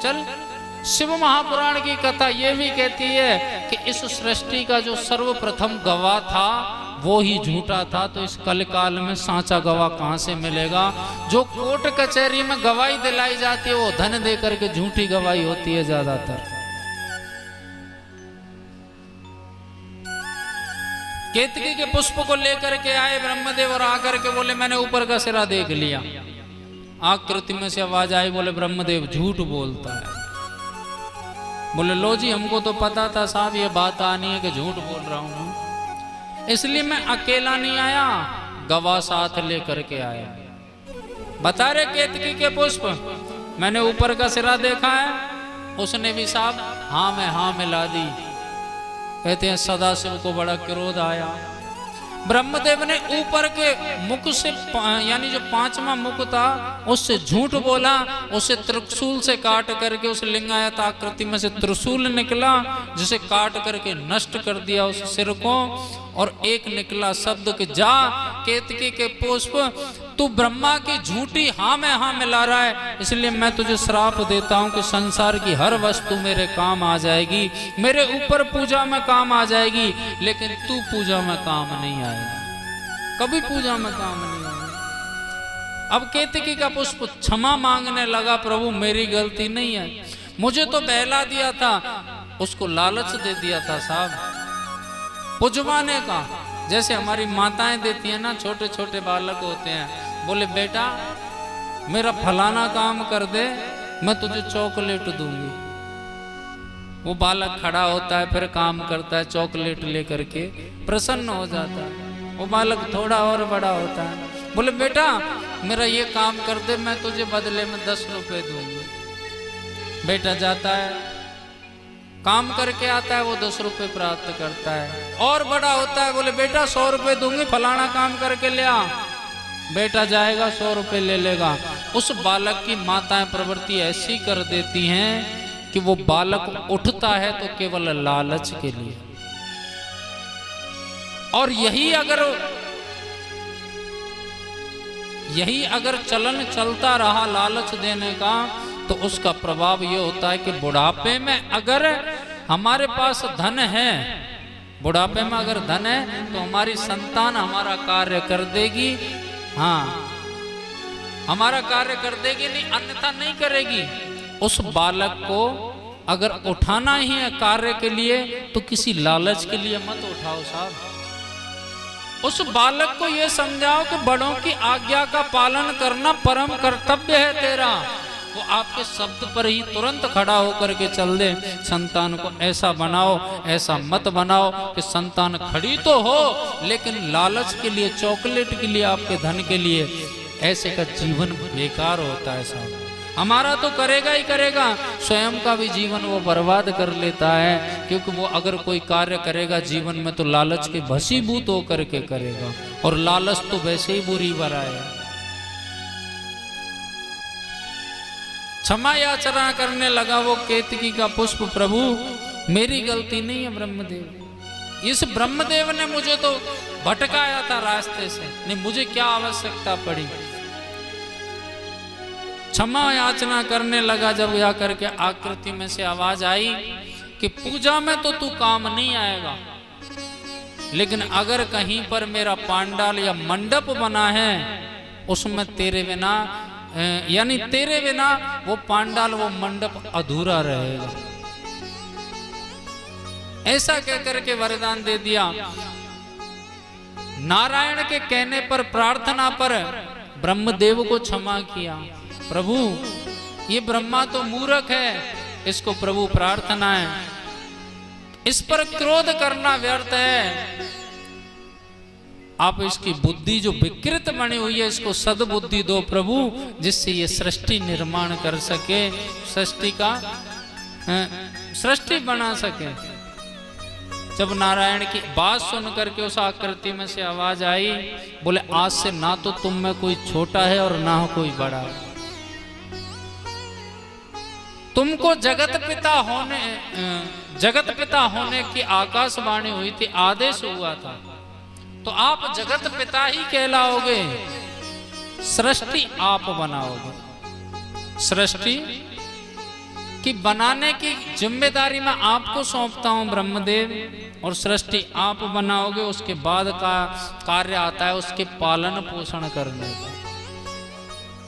चल। शिव महापुराण की कथा ये भी कहती है कि इस सृष्टि का जो सर्वप्रथम गवाह था वो ही झूठा था, तो इस कलकाल में सांचा गवाह कहां से मिलेगा? जो कोर्ट कचहरी में गवाही दिलाई जाती है वो धन दे करके झूठी गवाही होती है ज्यादातर। केतकी के पुष्प को लेकर के आए ब्रह्मदेव और आकर के बोले मैंने ऊपर का सिरा देख लिया। आकृति में से आवाज आई, बोले ब्रह्मदेव झूठ बोलता है। बोले लो जी, हमको तो पता था साहब ये बात आनी है कि झूठ बोल रहा हूं, इसलिए मैं अकेला नहीं आया, गवाह साथ लेकर के आया। बता रहे केतकी के पुष्प, मैंने ऊपर का सिरा देखा है। उसने भी साहब हाँ में हाँ मिला दी। कहते हैं सदाशिव को बड़ा क्रोध आया। ब्रह्मदेव ने ऊपर के मुख से यानी जो पांचवा मुख था उससे झूठ बोला, उसे त्रिशूल से काट करके उस लिंगायत आकृति में से त्रिशूल निकला जिसे काट करके नष्ट कर दिया उस सिर को। और एक निकला शब्द कि जा केतकी के पुष्प, तू ब्रह्मा की झूठी हाँ में हाँ मिला रहा है, इसलिए मैं तुझे श्राप देता हूं कि संसार की हर वस्तु मेरे काम आ जाएगी, मेरे ऊपर पूजा में काम आ जाएगी, लेकिन तू पूजा में काम नहीं आएगा, कभी पूजा में काम नहीं आएगा। अब केतकी का पुष्प क्षमा मांगने लगा, प्रभु मेरी गलती नहीं है, मुझे तो बहला दिया था, उसको लालच दे दिया था साहब पुजवाने का, जैसे हमारी माताएं देती है ना, छोटे छोटे बालक होते हैं, बोले बेटा मेरा फलाना काम कर दे मैं तुझे चॉकलेट दूंगी। वो बालक खड़ा होता है, फिर काम करता है, चॉकलेट लेकर के प्रसन्न हो जाता है। वो बालक थोड़ा और बड़ा होता है, बोले बेटा मेरा ये काम कर दे मैं तुझे बदले में 10 रुपए दूंगी। बेटा जाता है, काम करके आता है, वो 10 रुपए प्राप्त करता है। और बड़ा होता है, बोले बेटा 100 रुपए दूंगी, फलाना काम करके ले आ। बेटा जाएगा 100 रुपए ले लेगा। उस बालक की माताएं प्रवृत्ति ऐसी कर देती हैं कि वो बालक उठता है तो केवल लालच के लिए। और यही अगर चलन चलता रहा लालच देने का, तो उसका प्रभाव ये होता है कि बुढ़ापे में अगर हमारे पास धन है, बुढ़ापे में अगर धन है तो हमारी संतान हमारा कार्य कर देगी, हाँ हमारा कार्य कर देगी, नहीं अन्यथा नहीं करेगी। उस बालक को अगर उठाना ही है कार्य के लिए तो किसी लालच के लिए मत उठाओ साहब। उस बालक को यह समझाओ कि बड़ों की आज्ञा का पालन करना परम कर्तव्य है तेरा। वो आपके शब्द पर ही तुरंत खड़ा होकर के चल दे। संतान को ऐसा बनाओ, ऐसा मत बनाओ कि संतान खड़ी तो हो लेकिन लालच के लिए, चॉकलेट के लिए, आपके धन के लिए, ऐसे का जीवन बेकार होता है साहब। हमारा तो करेगा ही करेगा, स्वयं का भी जीवन वो बर्बाद कर लेता है, क्योंकि वो अगर कोई कार्य करेगा जीवन में तो लालच के भसीभूत होकर के करेगा, और लालच तो वैसे ही बुरी बला है। क्षमा याचना करने लगा वो केतकी का पुष्प, प्रभु मेरी गलती नहीं है ब्रह्मदेव, इस ब्रह्मदेव ने मुझे तो भटकाया था रास्ते से, नहीं मुझे क्या आवश्यकता पड़ी। क्षमा याचना करने लगा, जब या करके आकृति में से आवाज आई कि पूजा में तो तू काम नहीं आएगा, लेकिन अगर कहीं पर मेरा पांडाल या मंडप बना है उसमें तेरे बिना, यानी तेरे बिना वो पांडाल, वो मंडप अधूरा रहेगा। ऐसा कहकर के वरदान दे दिया। नारायण के कहने पर, प्रार्थना पर ब्रह्मदेव को क्षमा किया। प्रभु ये ब्रह्मा तो मूर्ख है, इसको प्रभु प्रार्थना है, इस पर क्रोध करना व्यर्थ है, आप इसकी बुद्धि जो विकृत बनी हुई है इसको सद्बुद्धि दो प्रभु, जिससे ये सृष्टि निर्माण कर सके, सृष्टि बना सके। जब नारायण की बात सुन करके उस आकृति में से आवाज आई, बोले आज से ना तो तुम में कोई छोटा है और ना कोई बड़ा है, तुमको जगत पिता होने की आकाशवाणी हुई थी, आदेश हुआ था, तो आप जगत पिता ही कहलाओगे, सृष्टि आप बनाओगे। सृष्टि की बनाने की जिम्मेदारी मैं आपको सौंपता हूं ब्रह्मदेव, और सृष्टि आप बनाओगे, उसके बाद का कार्य आता है उसके पालन पोषण करने का,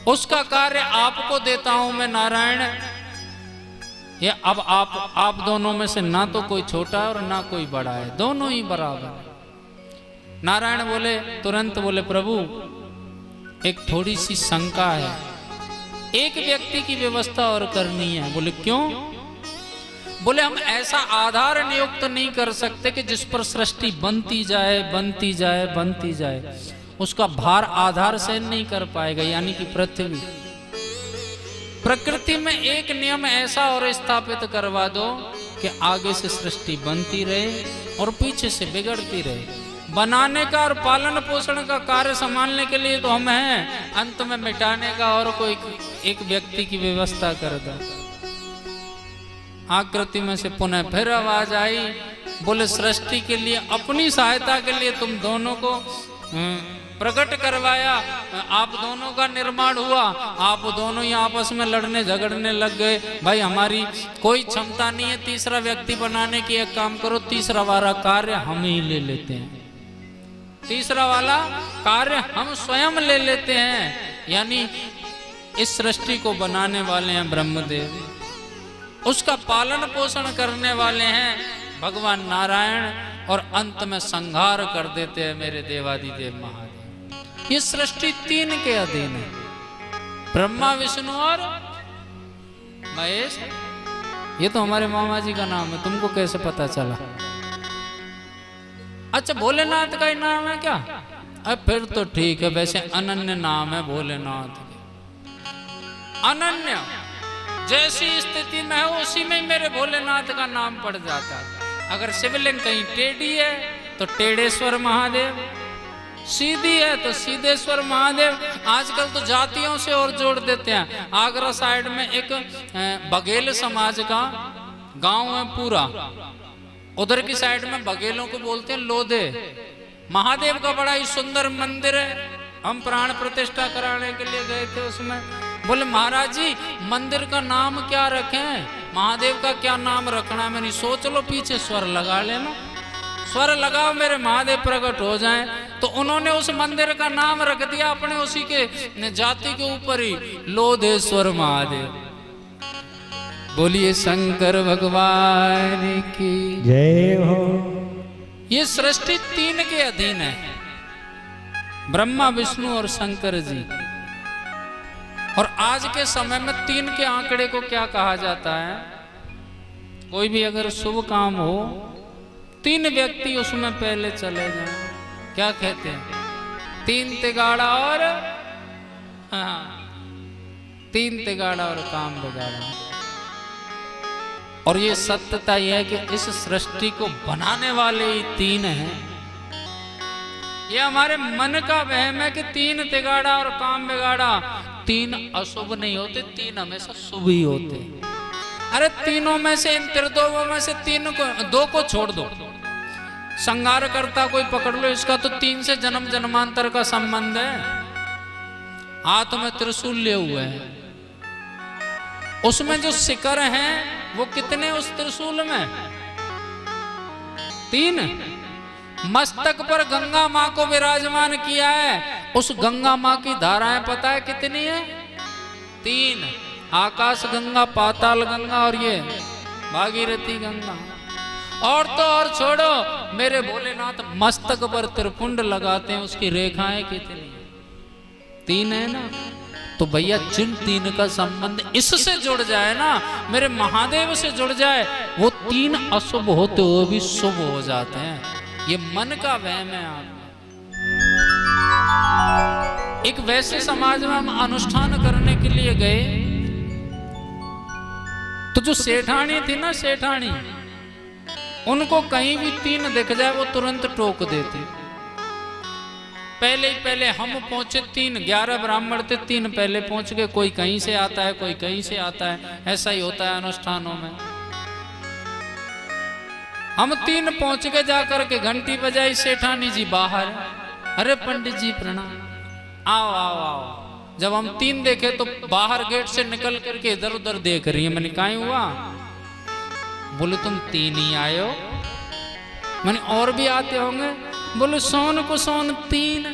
उसका कार्य आपको देता हूं मैं नारायण। ये अब आप दोनों में से ना तो कोई छोटा है और ना कोई बड़ा है, दोनों ही बराबर है। नारायण बोले, तुरंत बोले प्रभु एक थोड़ी सी शंका है, एक व्यक्ति की व्यवस्था और करनी है। बोले क्यों? बोले हम ऐसा आधार नियुक्त नहीं कर सकते कि जिस पर सृष्टि बनती जाए बनती जाए बनती जाए, उसका भार आधार से नहीं कर पाएगा, यानी कि पृथ्वी। प्रकृति में एक नियम ऐसा और स्थापित करवा दो कि आगे से सृष्टि बनती रहे और पीछे से बिगड़ती रहे। बनाने का और पालन पोषण का कार्य संभालने के लिए तो हम हैं, अंत में मिटाने का और कोई एक व्यक्ति की व्यवस्था कर दो। आकृति में से पुनः फिर आवाज आई, बोले सृष्टि के लिए अपनी सहायता के लिए तुम दोनों को प्रकट करवाया, आप दोनों का निर्माण हुआ, आप दोनों ही आपस में लड़ने झगड़ने लग गए। भाई हमारी कोई क्षमता नहीं है तीसरा व्यक्ति बनाने की, एक काम करो तीसरा वाला कार्य हम ही ले लेते हैं, तीसरा वाला कार्य हम स्वयं ले लेते हैं। यानी इस सृष्टि को बनाने वाले हैं ब्रह्मदेव, उसका पालन पोषण करने वाले हैं भगवान नारायण, और अंत में संहार कर देते हैं मेरे देवादिदेव महादेव। ये सृष्टि तीन के अधीन है, ब्रह्मा विष्णु और महेश। ये तो हमारे मामा जी का नाम है, तुमको कैसे पता चला? अच्छा भोलेनाथ का ही नाम है क्या? अब फिर तो ठीक है, वैसे अनन्य नाम है भोलेनाथ के। अनन्य जैसी स्थिति में है उसी में मेरे भोलेनाथ का नाम पड़ जाता है। अगर शिवलिंग कहीं टेढ़ी है तो टेढ़ेश्वर महादेव, सीधी है तो सीधेश्वर महादेव। आजकल तो जातियों से और जोड़ देते हैं। आगरा साइड में एक बघेल समाज का गांव है पूरा, उधर की साइड में बघेलों को बोलते हैं लोधे। महादेव का बड़ा ही सुंदर मंदिर है, हम प्राण प्रतिष्ठा कराने के लिए गए थे उसमें। बोले महाराज जी मंदिर का नाम क्या रखें, महादेव का क्या नाम रखना है? मैंने सोच लो पीछे स्वर लगा लेना, स्वर लगाओ मेरे महादेव प्रकट हो जाएं। तो उन्होंने उस मंदिर का नाम रख दिया अपने उसी के जाति के ऊपर ही, लोधेश्वर महादेव। बोलिए शंकर भगवान की जय हो। ये सृष्टि तीन के अधीन है, ब्रह्मा विष्णु और शंकर जी। और आज के समय में तीन के आंकड़े को क्या कहा जाता है? कोई भी अगर शुभ काम हो, तीन व्यक्ति उसमें पहले चले जाएं, क्या कहते हैं? तीन तिगाड़ा और तीन तिगाड़ा और काम बिगाड़ा। और ये सत्यता यह है कि इस सृष्टि को बनाने वाले ही तीन हैं। ये हमारे मन का वहम है कि तीन तिगाड़ा और काम बिगाड़ा, तीन अशुभ नहीं होते, तीन हमेशा शुभ ही होते। अरे तीनों में से, इन त्रिदोवों में से तीन को, दो को छोड़ दो। संहार करता कोई पकड़ लो, इसका तो तीन से जन्म जन्मांतर का संबंध है। हाथ में त्रिशूल लिए हुए हैं, उसमें जो शिखर हैं वो कितने उस त्रिशूल में? तीन। मस्तक पर गंगा माँ को विराजमान किया है, उस गंगा माँ की धाराएं पता है कितनी है? तीन। आकाश गंगा, पाताल गंगा और ये भागीरथी गंगा। और तो और छोड़ो, मेरे भोलेनाथ मस्तक पर त्रिपुंड लगाते हैं, उसकी रेखाएं कितनी? तीन है ना। तो भैया जिन तीन का संबंध इससे जुड़ जाए ना, मेरे महादेव से जुड़ जाए, वो तीन अशुभ होते हुए भी शुभ हो जाते हैं। ये मन का वहम है। आप एक वैसे समाज में हम अनुष्ठान करने के लिए गए, तो जो सेठानी थी ना, सेठानी, उनको कहीं भी तीन दिख जाए वो तुरंत टोक देती। पहले ही पहले हम पहुंचे, 11 ब्राह्मण थे, 3 पहले पहुंच गए। कोई कहीं से आता है, कोई कहीं से आता है, ऐसा ही होता है अनुष्ठानों में। हम 3 पहुंच गए, जाकर के घंटी बजाई, सेठानी जी बाहर। अरे पंडित जी प्रणाम, आओ आओ आओ। जब हम 3 देखे तो बाहर गेट से निकल करके इधर उधर देख रही है। मैंने कहा हुआ? बोले तुम 3 ही आए हो? मैंने और भी आते होंगे। बोले सोन को सोन 3।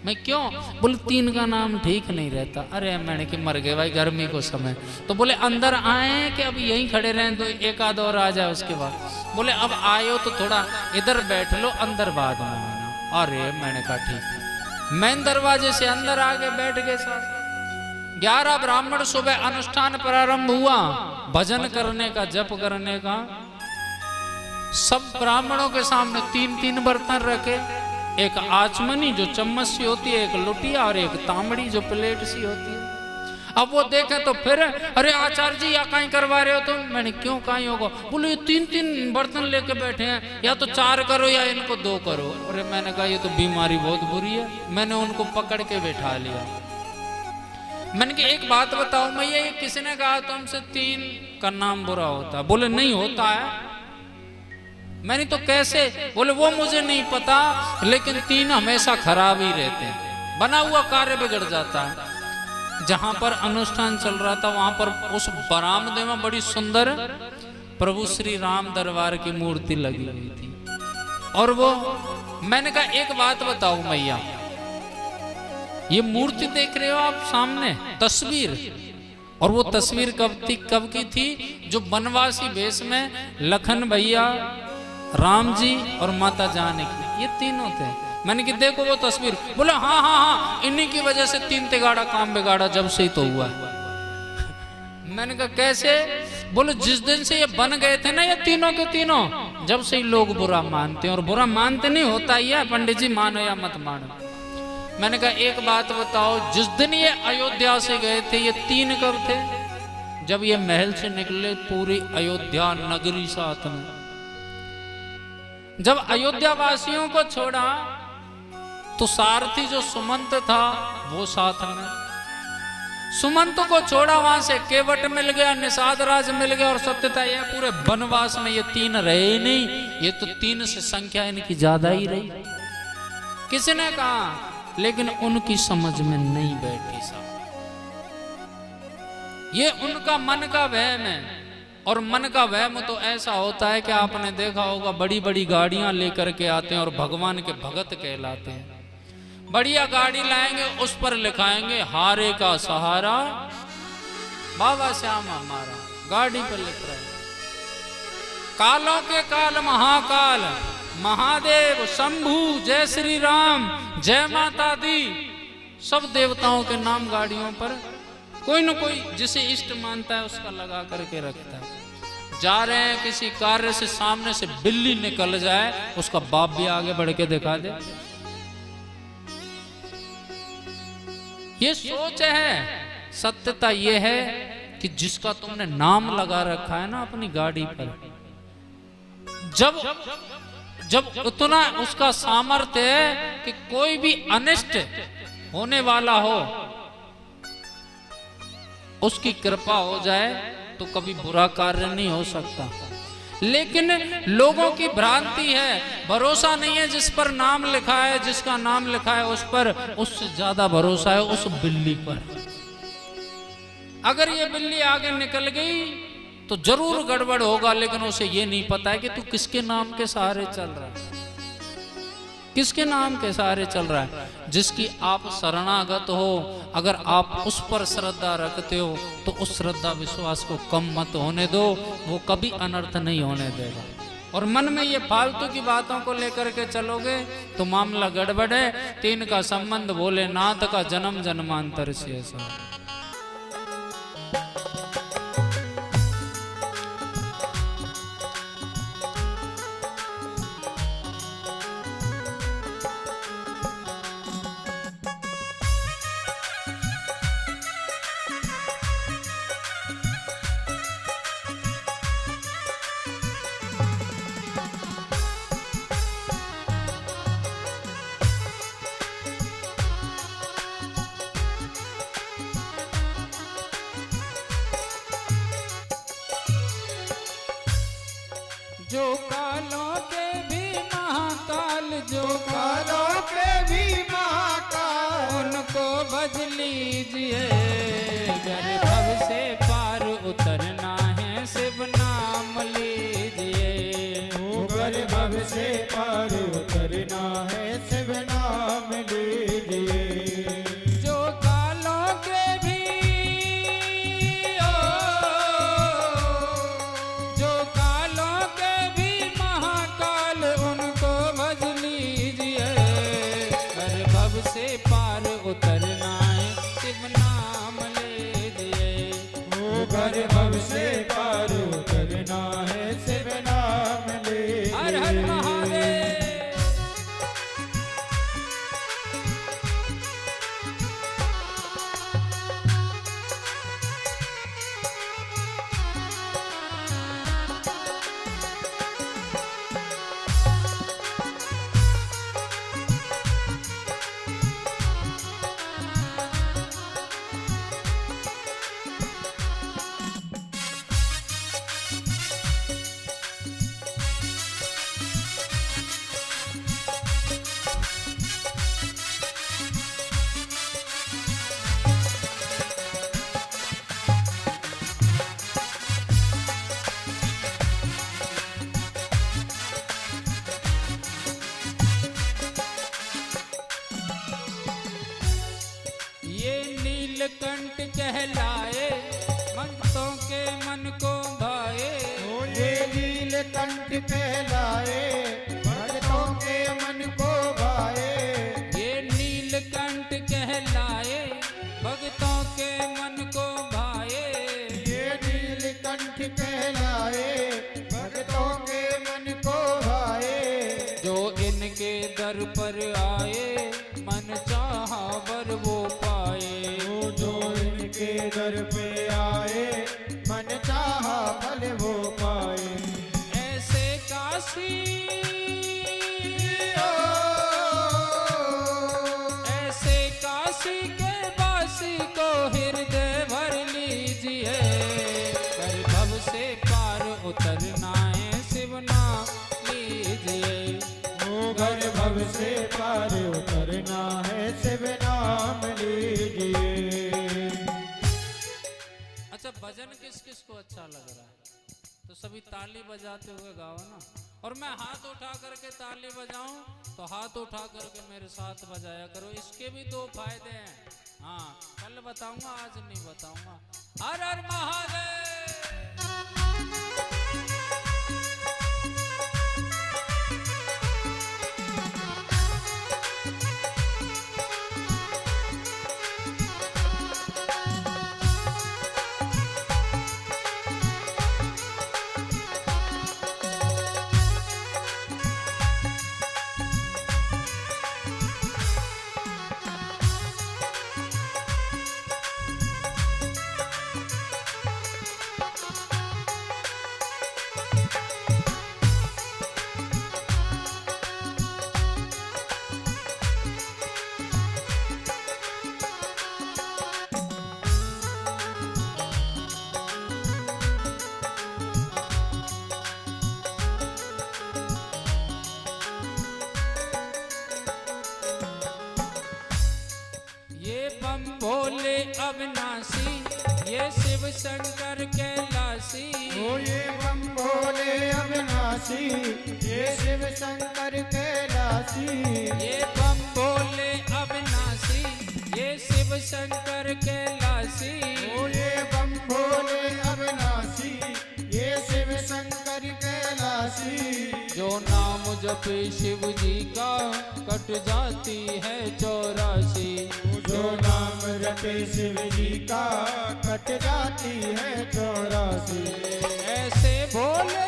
मैं क्यों? बोले 3 का नाम ठीक नहीं रहता। अरे मैंने कि मर गए भाई गर्मी को समय। तो बोले अंदर आए कि अभी यहीं खड़े रहें, तो एक आध और आ जाए उसके बाद। बोले अब आए हो तो थोड़ा इधर बैठ लो, अंदर बाद में आना। अरे मैंने कहा ठीक है। मेन दरवाजे से अंदर आके बैठ गए साथ। 11 ब्राह्मण, सुबह अनुष्ठान प्रारंभ हुआ, भजन करने का, जप करने का। सब ब्राह्मणों के सामने 3-3 बर्तन रखे, एक आचमनी जो चम्मच सी होती है, एक लुटिया और एक तांबड़ी जो प्लेट सी होती है। अब वो देखे तो फिर, अरे आचार्य जी या कहीं करवा रहे हो तुम? मैंने क्यों कहीं होगा? बोले ये 3-3 बर्तन लेके बैठे हैं, या तो 4 करो या इनको 2 करो। अरे मैंने कहा ये तो बीमारी बहुत बुरी है। मैंने उनको पकड़ के बैठा लिया। मैंने कहा एक बात बताओ मैया, ये किसने कहा तुमसे 3 का नाम बुरा होता है? बोले नहीं होता है। मैंने तो कैसे? बोले वो मुझे नहीं पता, लेकिन 3 हमेशा खराब ही रहते हैं, बना हुआ कार्य बिगड़ जाता है। जहां पर अनुष्ठान चल रहा था वहां पर उस बरामदे में बड़ी सुंदर प्रभु श्री राम दरबार की मूर्ति लगी हुई थी। और वो मैंने कहा एक बात बताओ मैया, ये मूर्ति देख रहे हो आप सामने, तस्वीर, और वो तस्वीर कब की थी? जो वनवासी वेश में लखन भैया, राम जी और माता जानकी, ये तीनों थे। मैंने कि देखो वो तस्वीर। बोला हाँ हाँ हाँ, इन्हीं की वजह से 3 तिगाड़ा काम बिगाड़ा, जब से ही तो हुआ है। मैंने कहा कैसे? बोले जिस दिन से ये बन गए थे ना ये तीनों के तीनों, जब से ही लोग बुरा मानते हैं। और बुरा मानते नहीं होता ही है, पंडित जी मानो या मत मानो। मैंने कहा एक बात बताओ, जिस दिन ये अयोध्या से गए थे ये 3 कब थे? जब ये महल से निकले, पूरी अयोध्या नगरी साथ में। जब अयोध्या वासियों को छोड़ा तो सारथी जो सुमंत था वो साथ में। सुमंत को छोड़ा, वहां से केवट मिल गया, निषाद राज मिल गया, और सत्यता यह पूरे वनवास में ये 3 रहे ही नहीं। ये तो 3 से संख्या इनकी ज्यादा ही रही। किसने कहा? लेकिन उनकी समझ में नहीं बैठी साहब। ये उनका मन का वहम है। और मन का वहम तो ऐसा होता है कि आपने देखा होगा, बड़ी बड़ी गाड़ियां लेकर के आते हैं और भगवान के भगत कहलाते हैं। बढ़िया गाड़ी लाएंगे, उस पर लिखाएंगे हारे का सहारा बाबा श्याम हमारा, गाड़ी पर लिख रहे हैं। कालों के काल महाकाल महादेव शंभू, जय श्री राम, जय माता दी, सब देवताओं के नाम गाड़ियों पर कोई न कोई जिसे इष्ट मानता है उसका लगा करके रखता है। जा रहे हैं किसी कार्य से, सामने से बिल्ली निकल जाए, उसका बाप भी आगे बढ़ के दिखा दे। ये सोच है। सत्यता ये है कि जिसका तुमने नाम लगा रखा है ना अपनी गाड़ी पर, जब उतना उसका सामर्थ्य है कि कोई भी अनिष्ट होने वाला हो, उसकी कृपा हो जाए तो कभी बुरा कार्य नहीं हो सकता। लेकिन लोगों की भ्रांति है, भरोसा नहीं है जिस पर नाम लिखा है, जिसका नाम लिखा है उस पर, उससे ज्यादा भरोसा है उस बिल्ली पर। अगर ये बिल्ली आगे निकल गई तो जरूर गड़बड़ होगा, लेकिन उसे ये नहीं पता है कि तू किसके नाम के सहारे चल रहा है, किसके नाम के सहारे चल रहा है। जिसकी आप शरणागत हो, अगर आप उस पर श्रद्धा रखते हो तो उस श्रद्धा विश्वास को कम मत होने दो, वो कभी अनर्थ नहीं होने देगा। और मन में ये फालतू की बातों को लेकर के चलोगे तो मामला गड़बड़ है। 3 का संबंध भोलेनाथ का जन्म जन्मांतर से ऐसा। जो कालों के भी महाकाल, जो कालों के भी महाकाल, उनको भज लीजिए। गर भव से पार उतरना है शिव नाम लीजिए। गर भव से पार उतरना है शिव नाम लीजिए। जो कालों के भी जो कालों के भी महाकाल, उनको भज लीजिए। गर भव से पार उतरना है शिव नाम लीजिए। गर भव से पार उतरना है शिव नाम लीजिए। हर हर महादेव। कहलाए, भक्तों के मन को भाए। ये नीलकंठ कहलाए, भक्तों के मन को भाए। ये नीलकंठ कहलाए, भक्तों के मन को भाए। जो इनके दर पर आए, मन चाहा वर वो पाए। जो इनके दर पे आए, मन चाहा फल वो पाए। ऐसे काशी, ऐसे काशी के वासी को हृदय भर लीजिए। कर भव से पार उतरना है, शिव नाम लीजिए। ओ घर भव से पार उतरना है, शिव नाम लीजिए। अच्छा, भजन किस किस को अच्छा लग रहा है? तो सभी ताली बजाते हुए गाओ ना। और मैं हाथ उठा करके ताली बजाऊं तो हाथ उठा करके मेरे साथ बजाया करो। इसके भी दो फायदे हैं। हाँ, कल बताऊंगा, आज नहीं बताऊंगा। हर हर महादेव। भोले अविनाशी, ये शिव शंकर कैलाशी। ओ ये बम भोले अविनाशी, ये शिव शंकर कैलाशी। ये बम भोले अविनाशी, ये शिव शंकर कैलाशी। ओ ये बम भोले अविनाशी, ये शिव शंकर कैलाशी। जो नाम जपे शिव जी का, कट जाती है 84। जो नाम रटे शिव जी का, कट जाती है 84। ऐसे भोले,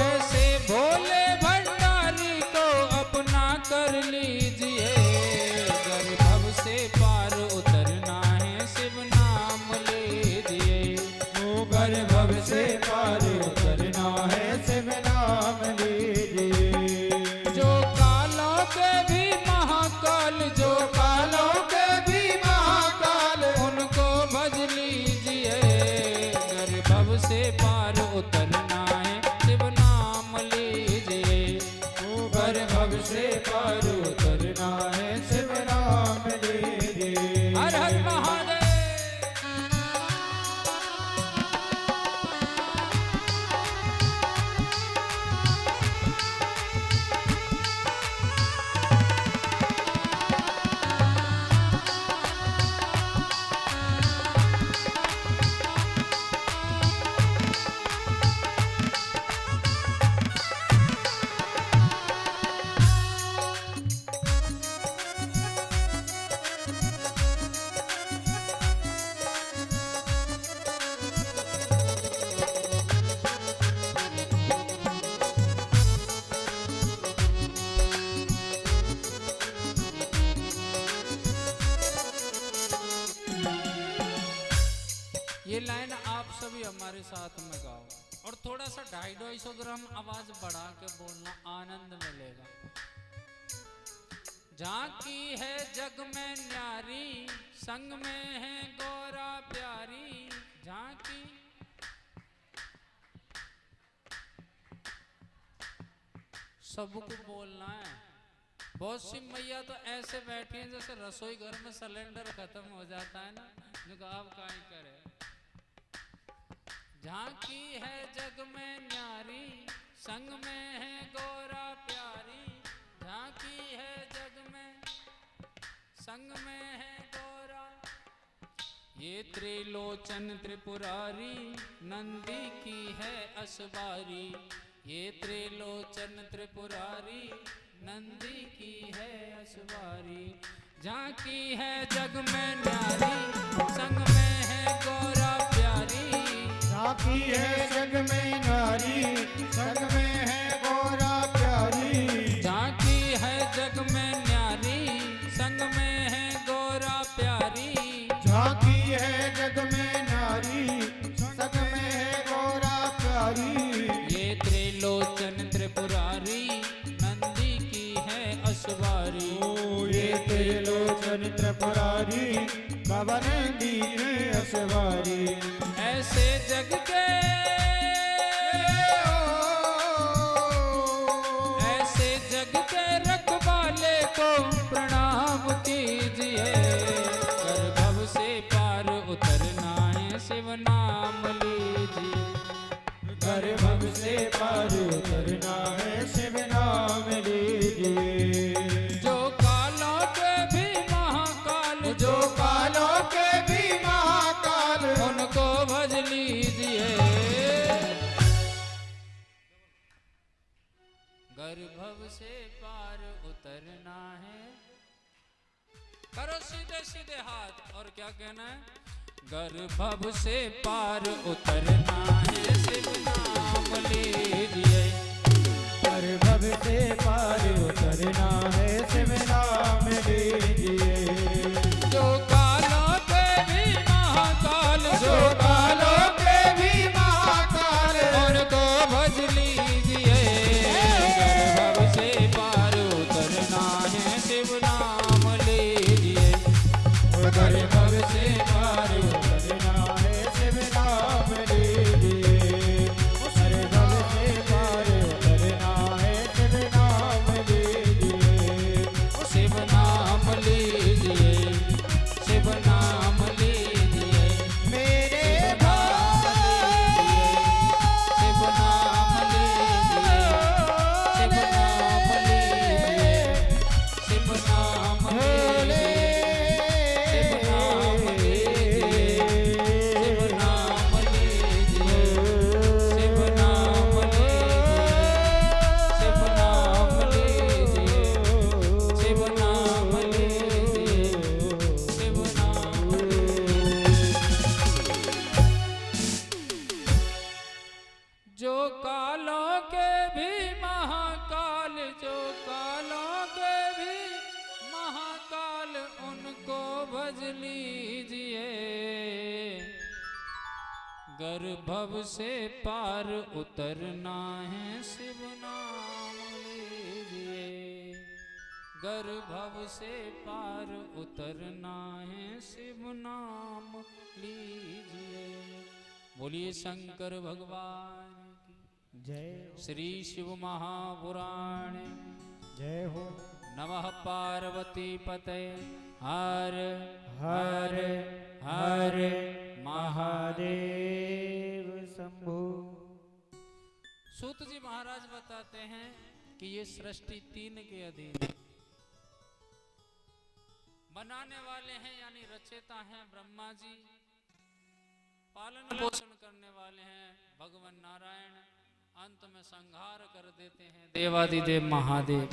ऐसे भोले भंडारी को अपना कर लीजिए। गर भव से पार उतरना है, शिव नाम लीजिए। ओ गर भव से पार उतरना है, शिव नाम लीजिए। जो कालों के भी महाकाल, जो कालों के भी महाकाल, उनको भज लीजिए। गर भव से पार उतरना है, शिव नाम लीजिए। ओ गर भव से पार उतरना है, शिव नाम लीजिए। हर हर महादेव। ये लाइन आप सभी हमारे साथ में गाओ और थोड़ा सा 250-250 ग्राम आवाज बढ़ा के बोलना, आनंद मिलेगा। झांकी है जग में न्यारी, संग में है गौरा प्यारी। झांकी सबको बोलना है। बहुत सी मैया तो ऐसे बैठी हैं जैसे रसोई घर में सिलेंडर खत्म हो जाता है ना, जो आप काहे करे। झांकी है जग में न्यारी, संग में है गौरा प्यारी। झांकी है जग में, संग में है गौरा। ये त्रिलोचन त्रिपुरारी नंदी की है असवारी, ये त्रिलोचन त्रिपुरारी नंदी की है असवारी। झांकी है जग में न्यारी, संग में है गौरा प्यारी। झांकी है जग में नारी, संग में है गौरा प्यारी। झांकी है जग में न्यारी, संग में है गौरा प्यारी। झांकी है जग में नारी, संग में है गौरा प्यारी। ये त्रिलोचन त्रिपुरारी नंदी की है असवारी। ओ ये त्रिलोचन त्रिपुरारी बाबा नंदी है असवारी। ऐसे जग के, ऐसे जग के रखवाले को प्रणाम कीजिए। गर्भ से पार उतरना है शिव नाम लीजिए। गर्भ से पार उतरना है शिव नाम लीजिए। जो कालों के भी महाकाल, जो कालों के भी महाकाल, उनको भज लीजिए। गर्भ से पार उतरना है, करो सीधे सीधे हाथ और क्या कहना है? गर्भ से पार उतरना है शिव नाम लीजिए। गर्भ से पार उतरना है शिव नाम लीजिए। जो कालों के भी महाकाल, जो कालों के भी महाकाल, उनको भज लीजिए। गर्भ से पार उतरना है शिव नाम लीजिए। गर्भ से पार उतरना है शिव नाम लीजिए। गर्भ से पार उतरना है शिव नाम लीजिए। शिव नाम लीजिए, शिव नाम लीजिए। मेरे शिव नाम लीजिए, शिव नाम लीजिए, शिव नाम लीजिए, शिव नाम लीजिए, शिव नाम लीजिए, शिव नाम लीजिए, शिव नाम लीजिए, शिव नाम लीजिए, शिव नाम जो कालों के भी महाकाल, जो कालों के भी महाकाल, उनको भज लीजिए। गर्भ से पार उतरना है शिव नाम लीजिए। गर्भ से पार उतरना है शिव नाम लीजिए। बोलिए शंकर भगवान की जय श्री शिव महापुराण जय हो। नमः पार्वती पते हर हर हर महादेव शंभु। सूत जी महाराज बताते हैं कि ये सृष्टि तीन के अधीन है। बनाने वाले हैं यानी रचेता हैं ब्रह्मा जी, पालन पोषण करने वाले हैं भगवान नारायण, अंत में संहार कर देते हैं देवादिदेव महादेव।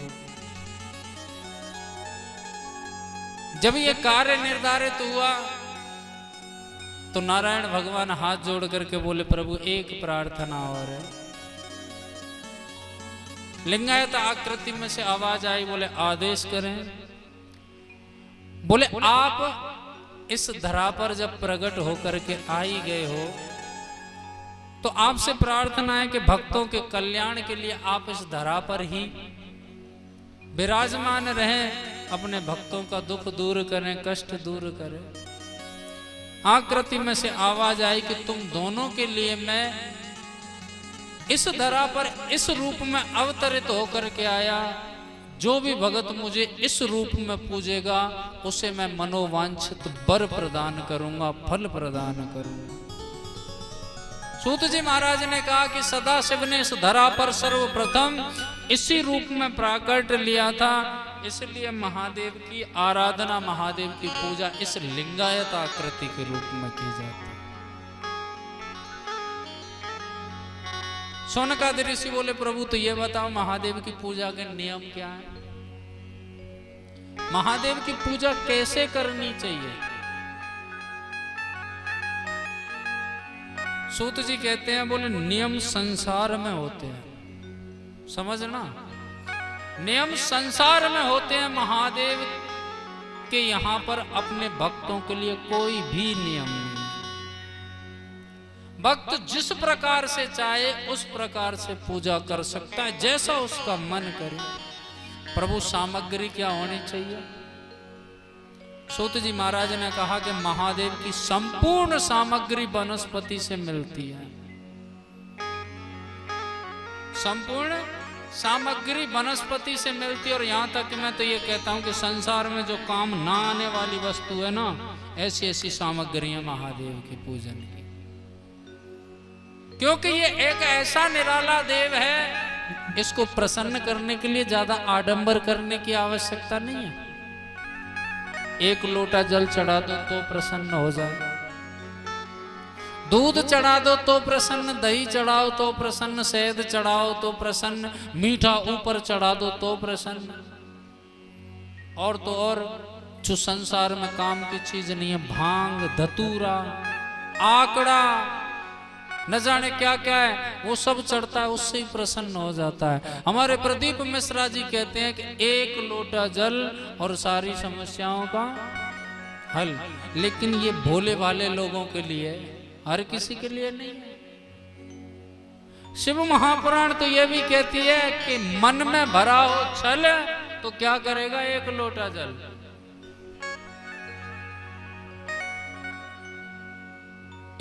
जब ये कार्य निर्धारित हुआ तो नारायण भगवान हाथ जोड़ करके बोले, प्रभु एक प्रार्थना और है। लिंगायत आकृति में से आवाज आई, बोले आदेश करें। बोले आप इस धरा पर जब प्रकट होकर के आ ही गए हो तो आपसे प्रार्थना है कि भक्तों के कल्याण के लिए आप इस धरा पर ही विराजमान रहें, अपने भक्तों का दुख दूर करें, कष्ट दूर करें। आकृति में से आवाज आई कि तुम दोनों के लिए मैं इस धरा पर इस रूप में अवतरित होकर के आया। जो भी भगत मुझे इस रूप में पूजेगा उसे मैं मनोवांछित वर प्रदान करूंगा, फल प्रदान करूंगा। सूत जी महाराज ने कहा कि सदाशिव ने इस धरा पर सर्वप्रथम इसी रूप में प्राकट लिया था इसलिए महादेव की आराधना, महादेव की पूजा इस लिंगायत आकृति के रूप में की जाती है। शौनकादि ऋषि बोले प्रभु तो ये बताओ महादेव की पूजा के नियम क्या है, महादेव की पूजा कैसे करनी चाहिए। सूत जी कहते हैं, बोले नियम संसार में होते हैं, समझना, नियम संसार में होते हैं, महादेव के यहां पर अपने भक्तों के लिए कोई भी नियम नहीं। भक्त जिस प्रकार से चाहे उस प्रकार से पूजा कर सकता है, जैसा उसका मन करे। प्रभु सामग्री क्या होनी चाहिए? सूत जी महाराज ने कहा कि महादेव की संपूर्ण सामग्री वनस्पति से मिलती है। संपूर्ण सामग्री वनस्पति से मिलती है। और यहां तक कि मैं तो ये कहता हूं कि संसार में जो काम ना आने वाली वस्तु है ना, ऐसी ऐसी सामग्रियां महादेव की पूजन की, क्योंकि ये एक ऐसा निराला देव है, इसको प्रसन्न करने के लिए ज्यादा आडंबर करने की आवश्यकता नहीं है। एक लोटा जल चढ़ा दो तो प्रसन्न हो जाए, दूध चढ़ा दो तो प्रसन्न, दही चढ़ाओ तो प्रसन्न, शहद चढ़ाओ तो प्रसन्न, मीठा ऊपर चढ़ा दो तो प्रसन्न। और तो और जो संसार में काम की चीज नहीं है, भांग, धतूरा, आकड़ा, न जाने क्या क्या है, वो सब चढ़ता है, उससे ही प्रसन्न हो जाता है। हमारे प्रदीप मिश्रा जी कहते हैं कि एक लोटा जल और सारी समस्याओं का हल। लेकिन ये भोले भाले लोगों के लिए, हर किसी के लिए नहीं है। शिव महापुराण तो ये भी कहती है कि मन में भरा हो छल तो क्या करेगा एक लोटा जल।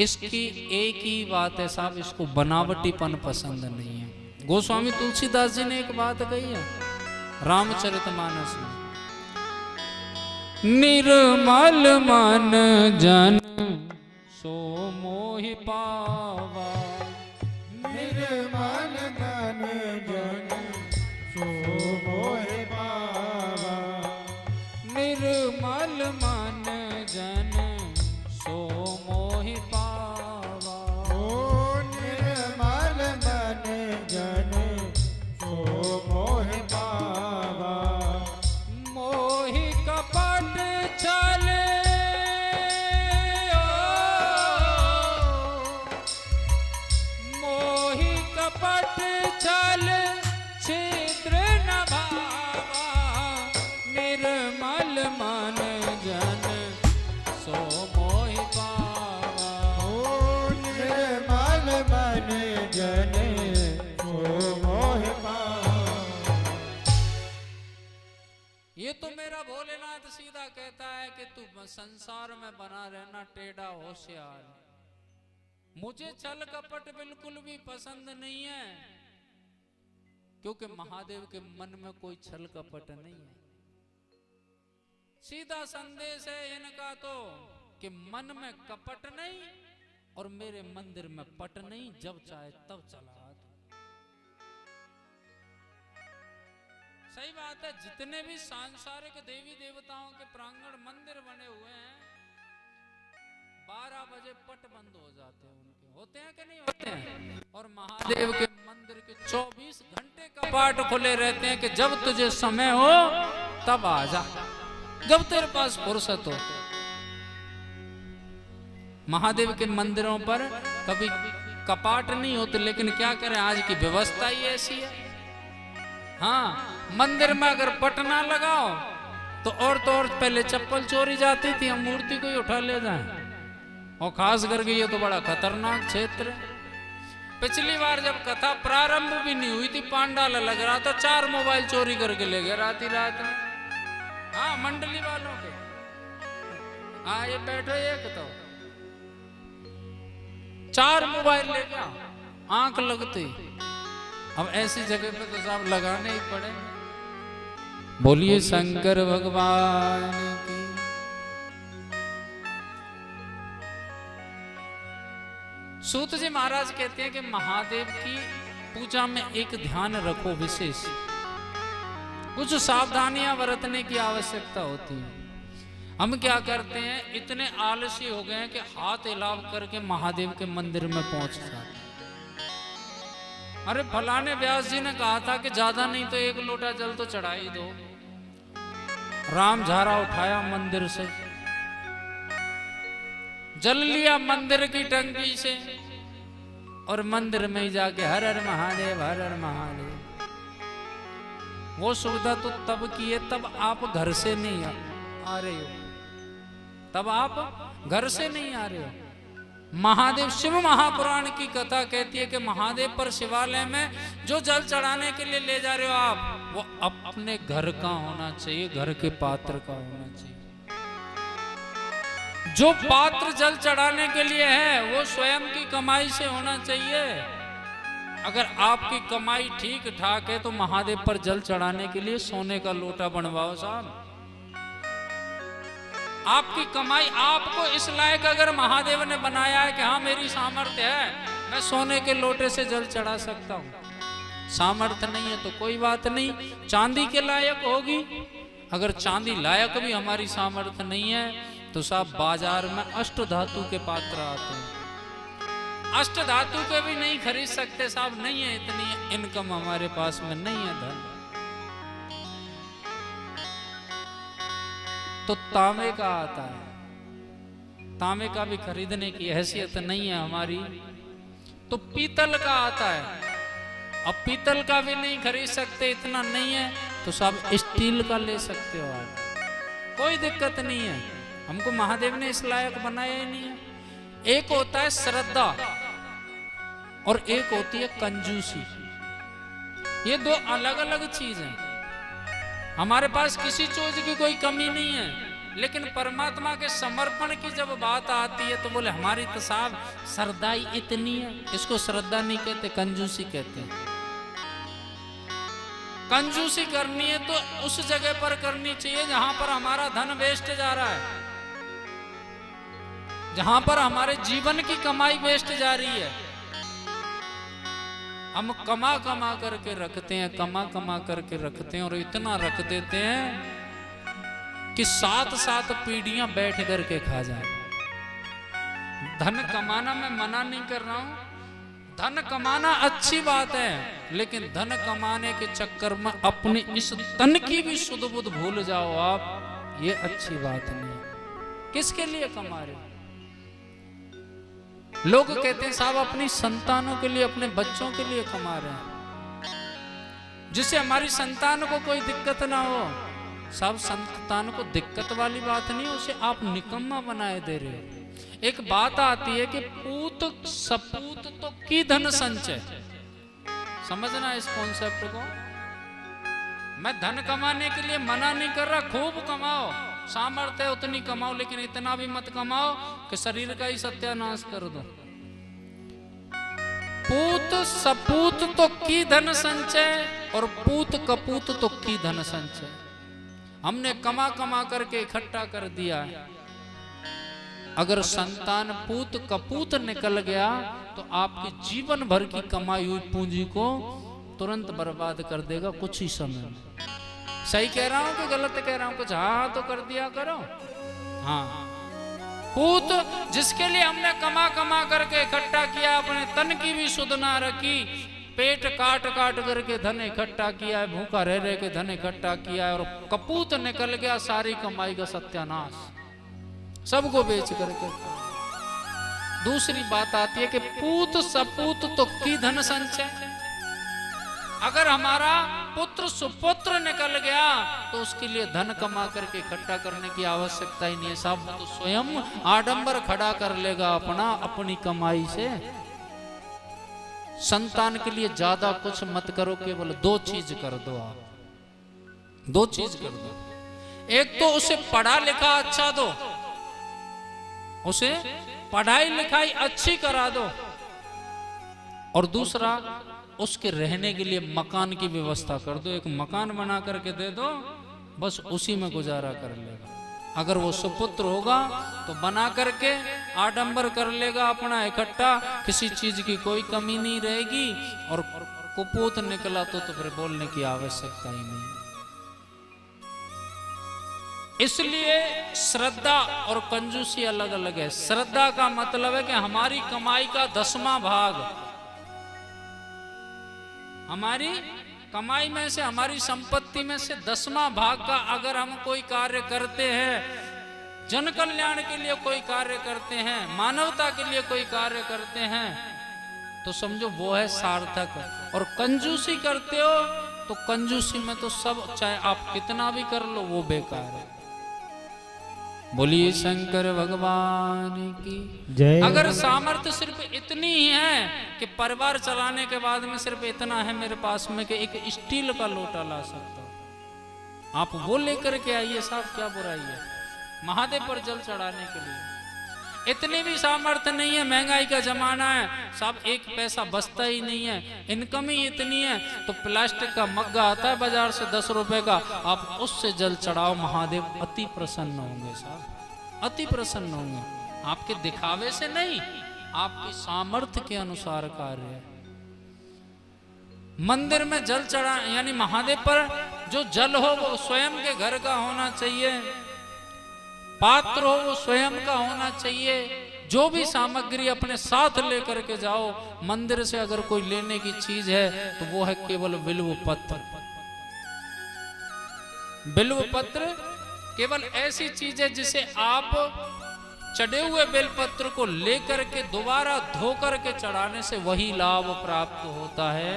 इसकी एक ही बात है साहब, इसको बनावटीपन पसंद नहीं है। गोस्वामी तुलसीदास जी ने एक बात कही है रामचरितमानस में, निर्मल मन जन सो मोहि पावा, निर्मल मन जन सो मोहि पावा, निर्मल मन जन सो मोहि पावा, ओ निर्मल मन जन सो मोहि पावा, मोहि कपट छल मोहि कपट छल छिद्र न भावा, निर्मल मन जन सो मोहि पावा, ओ निर्मल मन जन सो मोहि पावा। ये तो मेरा भोलेनाथ सीधा कहता है कि तू संसार में बना रहना टेढ़ा होशियार, मुझे छल कपट बिल्कुल भी पसंद नहीं है, क्योंकि महादेव के मन में कोई छल कपट नहीं है। सीधा संदेश है इनका तो कि मन में कपट नहीं और मेरे मंदिर में पट नहीं, जब चाहे तब चला आ तू। सही बात है, जितने भी सांसारिक देवी देवताओं के प्रांगण मंदिर बने हुए हैं 12 बजे पट बंद हो जाते हैं उनके, होते हैं कि नहीं होते हैं। और महादेव के मंदिर के 24 घंटे कपाट खुले रहते हैं कि जब तुझे समय हो तब आ जा, जब तेरे पास फुर्सत हो। महादेव के मंदिरों पर कभी कपाट नहीं होते, लेकिन क्या करें, आज की व्यवस्था ही ऐसी है। हाँ, मंदिर में अगर पट ना लगाओ तो और पहले चप्पल चोरी जाती थी, हम मूर्ति को ही उठा ले जाएं। और खास करके ये तो बड़ा खतरनाक क्षेत्र है। पिछली बार जब कथा प्रारंभ भी नहीं हुई थी, पांडाल लग रहा था, 4 मोबाइल चोरी करके ले गए रात ही रात में। हाँ, मंडली वालों के। हाँ, ये बैठो एक तो 4 मोबाइल ले गया, आंख लगती। अब ऐसी जगह पे तो साहब लगाने ही पड़े। बोलिए शंकर भगवान की। सूत जी महाराज कहते हैं कि महादेव की पूजा में एक ध्यान रखो विशेष, कुछ सावधानियां बरतने की आवश्यकता होती है। हम क्या करते हैं, इतने आलसी हो गए हैं कि हाथ हिलाव करके महादेव के मंदिर में पहुंच जाते हैं। अरे फलाने व्यास जी ने कहा था कि ज्यादा नहीं तो 1 लोटा जल तो चढ़ा ही दो। राम झारा उठाया मंदिर से, जल लिया मंदिर की टंकी से और मंदिर में ही जाके हर हर महादेव हर हर महादेव। वो सुविधा तो तब की है, तब आप घर से नहीं आ रहे हो, तब आप घर से नहीं आ रहे हो। महादेव शिव महापुराण की कथा कहती है कि महादेव पर शिवालय में जो जल चढ़ाने के लिए ले जा रहे हो आप, वो अपने घर का होना चाहिए, घर के पात्र का होना चाहिए। जो पात्र जल चढ़ाने के लिए है वो स्वयं की कमाई से होना चाहिए। अगर आपकी कमाई ठीक ठाक है तो महादेव पर जल चढ़ाने के लिए सोने का लोटा बनवाओ साहब। आपकी कमाई आपको इस लायक अगर महादेव ने बनाया है कि हाँ मेरी सामर्थ्य है, मैं सोने के लोटे से जल चढ़ा सकता हूं। सामर्थ्य नहीं है तो कोई बात नहीं, चांदी के लायक होगी। अगर चांदी लायक भी हमारी सामर्थ्य नहीं है तो साहब बाजार में अष्ट धातु के पात्र आते हैं, अष्ट धातु के भी नहीं खरीद सकते साहब, नहीं है इतनी इनकम हमारे पास में, नहीं है धन। तो तांबे का आता है, तांबे का भी खरीदने की हैसियत नहीं है हमारी, तो पीतल का आता है। अब पीतल का भी नहीं खरीद सकते, इतना नहीं है तो साहब स्टील का ले सकते हो आप, कोई दिक्कत नहीं है। हमको महादेव ने इस लायक बनाया ही नहीं है। एक होता है श्रद्धा और एक होती है कंजूसी, ये 2 अलग अलग चीज हैं। हमारे पास किसी चीज की कोई कमी नहीं है, लेकिन परमात्मा के समर्पण की जब बात आती है तो बोले हमारी तो साहब श्रद्धा ही इतनी है। इसको श्रद्धा नहीं कहते, कंजूसी कहते हैं। कंजूसी करनी है तो उस जगह पर करनी चाहिए जहां पर हमारा धन वेस्ट जा रहा है, जहां पर हमारे जीवन की कमाई वेस्ट जा रही है। हम कमा कमा करके रखते हैं, कमा कमा करके रखते हैं और इतना रख देते हैं कि 7 पीढ़ियां बैठ करके खा जाए। धन कमाना मैं मना नहीं कर रहा हूं, धन कमाना अच्छी बात है, लेकिन धन कमाने के चक्कर में अपने इस तन की भी सुध बुध भूल जाओ आप, ये अच्छी बात नहीं। किसके लिए कमा रहे हो? लोग कहते हैं साहब अपनी संतानों के लिए, अपने बच्चों के लिए कमा रहे हैं, जिससे हमारी संतान को कोई दिक्कत ना हो। साहब संतान को दिक्कत वाली बात नहीं, उसे आप निकम्मा बनाए दे रहे हो। एक बात आती है कि पूत सपूत तो की धन संचय, समझना इस कॉन्सेप्ट को। मैं धन कमाने के लिए मना नहीं कर रहा, खूब कमाओ, सामर्थ्य है उतनी कमाओ, लेकिन इतना भी मत कमाओ कि शरीर का ही सत्यानाश कर दो। पूत सपूत तो की धन संचय और पूत कपूत तो की धन संचय। हमने कमा कमा करके इकट्ठा कर दिया है, अगर संतान पूत कपूत निकल गया तो आपकी जीवन भर की कमाई हुई पूंजी को तुरंत बर्बाद कर देगा कुछ ही समय में। सही कह रहा हूं कि गलत कह रहा हूं? कुछ हाँ तो कर दिया करो। हाँ, पूत जिसके लिए हमने कमा कमा करके इकट्ठा किया, अपने तन की भी सुध ना रखी, पेट काट काट करके धन इकट्ठा किया है, भूखा रह रह के धन इकट्ठा किया है, और कपूत निकल गया, सारी कमाई का सत्यानाश, सबको बेच करके। दूसरी बात आती है कि पूत सपूत तो की धन संचय। अगर हमारा पुत्र सुपुत्र निकल गया तो उसके लिए धन कमा करके इकट्ठा करने की आवश्यकता ही नहीं है साहब, वो तो स्वयं आडंबर खड़ा कर लेगा अपना, अपनी कमाई से। संतान के लिए ज्यादा कुछ मत करो, केवल 2 चीज कर दो आप, 2 चीज कर दो। एक तो उसे पढ़ा लिखा अच्छा दो, उसे पढ़ाई लिखाई अच्छी करा दो, और दूसरा उसके रहने के लिए मकान की व्यवस्था कर दो। एक मकान बना करके दे दो, बस उसी में गुजारा कर लेगा। अगर वो सुपुत्र होगा तो बना करके आडंबर कर लेगा अपना इकट्ठा, किसी चीज की कोई कमी नहीं रहेगी। और कुपूत निकला तो फिर बोलने की आवश्यकता ही नहीं। इसलिए श्रद्धा और कंजूसी अलग अलग है। श्रद्धा का मतलब है कि हमारी कमाई का 10वां भाग, हमारी कमाई में से, हमारी संपत्ति में से 10वां भाग का अगर हम कोई कार्य करते हैं, जन कल्याण के लिए कोई कार्य करते हैं, मानवता के लिए कोई कार्य करते हैं, तो समझो वो है सार्थक। और कंजूसी करते हो तो कंजूसी में तो सब, चाहे आप कितना भी कर लो, वो बेकार है। बोलिए शंकर भगवान की जय। अगर सामर्थ्य सिर्फ इतनी ही है कि परिवार चलाने के बाद में सिर्फ इतना है मेरे पास में कि एक स्टील का लोटा ला सकता हूं, आप वो लेकर के आइए साहब, क्या बुराई है महादेव पर जल चढ़ाने के लिए। इतनी भी सामर्थ्य नहीं है, महंगाई का जमाना है साहब, एक पैसा बचता ही नहीं है, इनकम ही इतनी है, तो प्लास्टिक का मग्गा आता है बाजार से 10 रुपए का, आप उससे जल चढ़ाओ, महादेव अति प्रसन्न होंगे साहब, अति प्रसन्न होंगे। आपके दिखावे से नहीं, आपकी सामर्थ्य के अनुसार कार्य है। मंदिर में जल चढ़ा यानी महादेव पर जो जल हो वो स्वयं के घर का होना चाहिए, पात्र हो वो स्वयं का होना चाहिए। जो भी सामग्री अपने साथ लेकर के जाओ, मंदिर से अगर कोई लेने की चीज है तो वो है केवल बिल्व पत्र। बिल्व पत्र केवल ऐसी चीज है जिसे आप चढ़े हुए बेलपत्र को लेकर के दोबारा धो करके चढ़ाने से वही लाभ प्राप्त होता है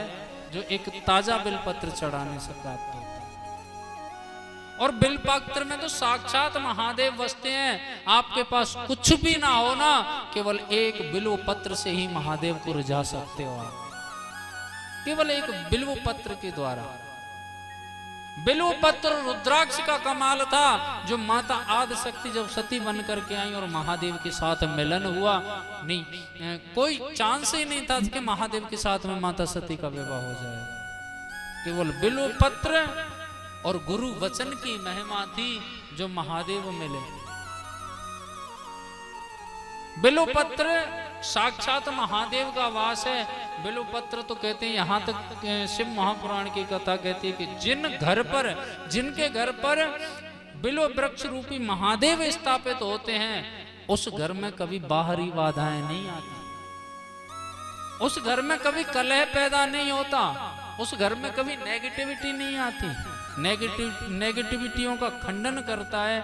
जो एक ताजा बेलपत्र चढ़ाने से प्राप्त होता है। और बेलपत्र में तो साक्षात महादेव बसते हैं। आपके पास कुछ भी ना हो ना, केवल एक बिल्व पत्र से ही महादेव को रिझा सकते हो आप, केवल एक बिल्व पत्र के द्वारा। बिल्व पत्र रुद्राक्ष का कमाल था, जो माता आदिशक्ति जब सती बन करके आई और महादेव के साथ मिलन हुआ, नहीं कोई चांस ही नहीं था कि महादेव के साथ में माता सती का विवाह हो जाए। केवल बिल्व पत्र और गुरु वचन की महिमा थी जो महादेव मिले। बिल्व पत्र साक्षात महादेव का वास है। बिल्व पत्र तो कहते हैं, यहां तक शिव महापुराण की कथा कहती है कि जिनके घर पर बिल्व वृक्ष रूपी महादेव स्थापित होते हैं, उस घर में कभी बाहरी बाधाएं नहीं आती, उस घर में कभी कलह पैदा नहीं होता, उस घर में कभी नेगेटिविटी नहीं आती। नेगेटिविटियों का खंडन करता है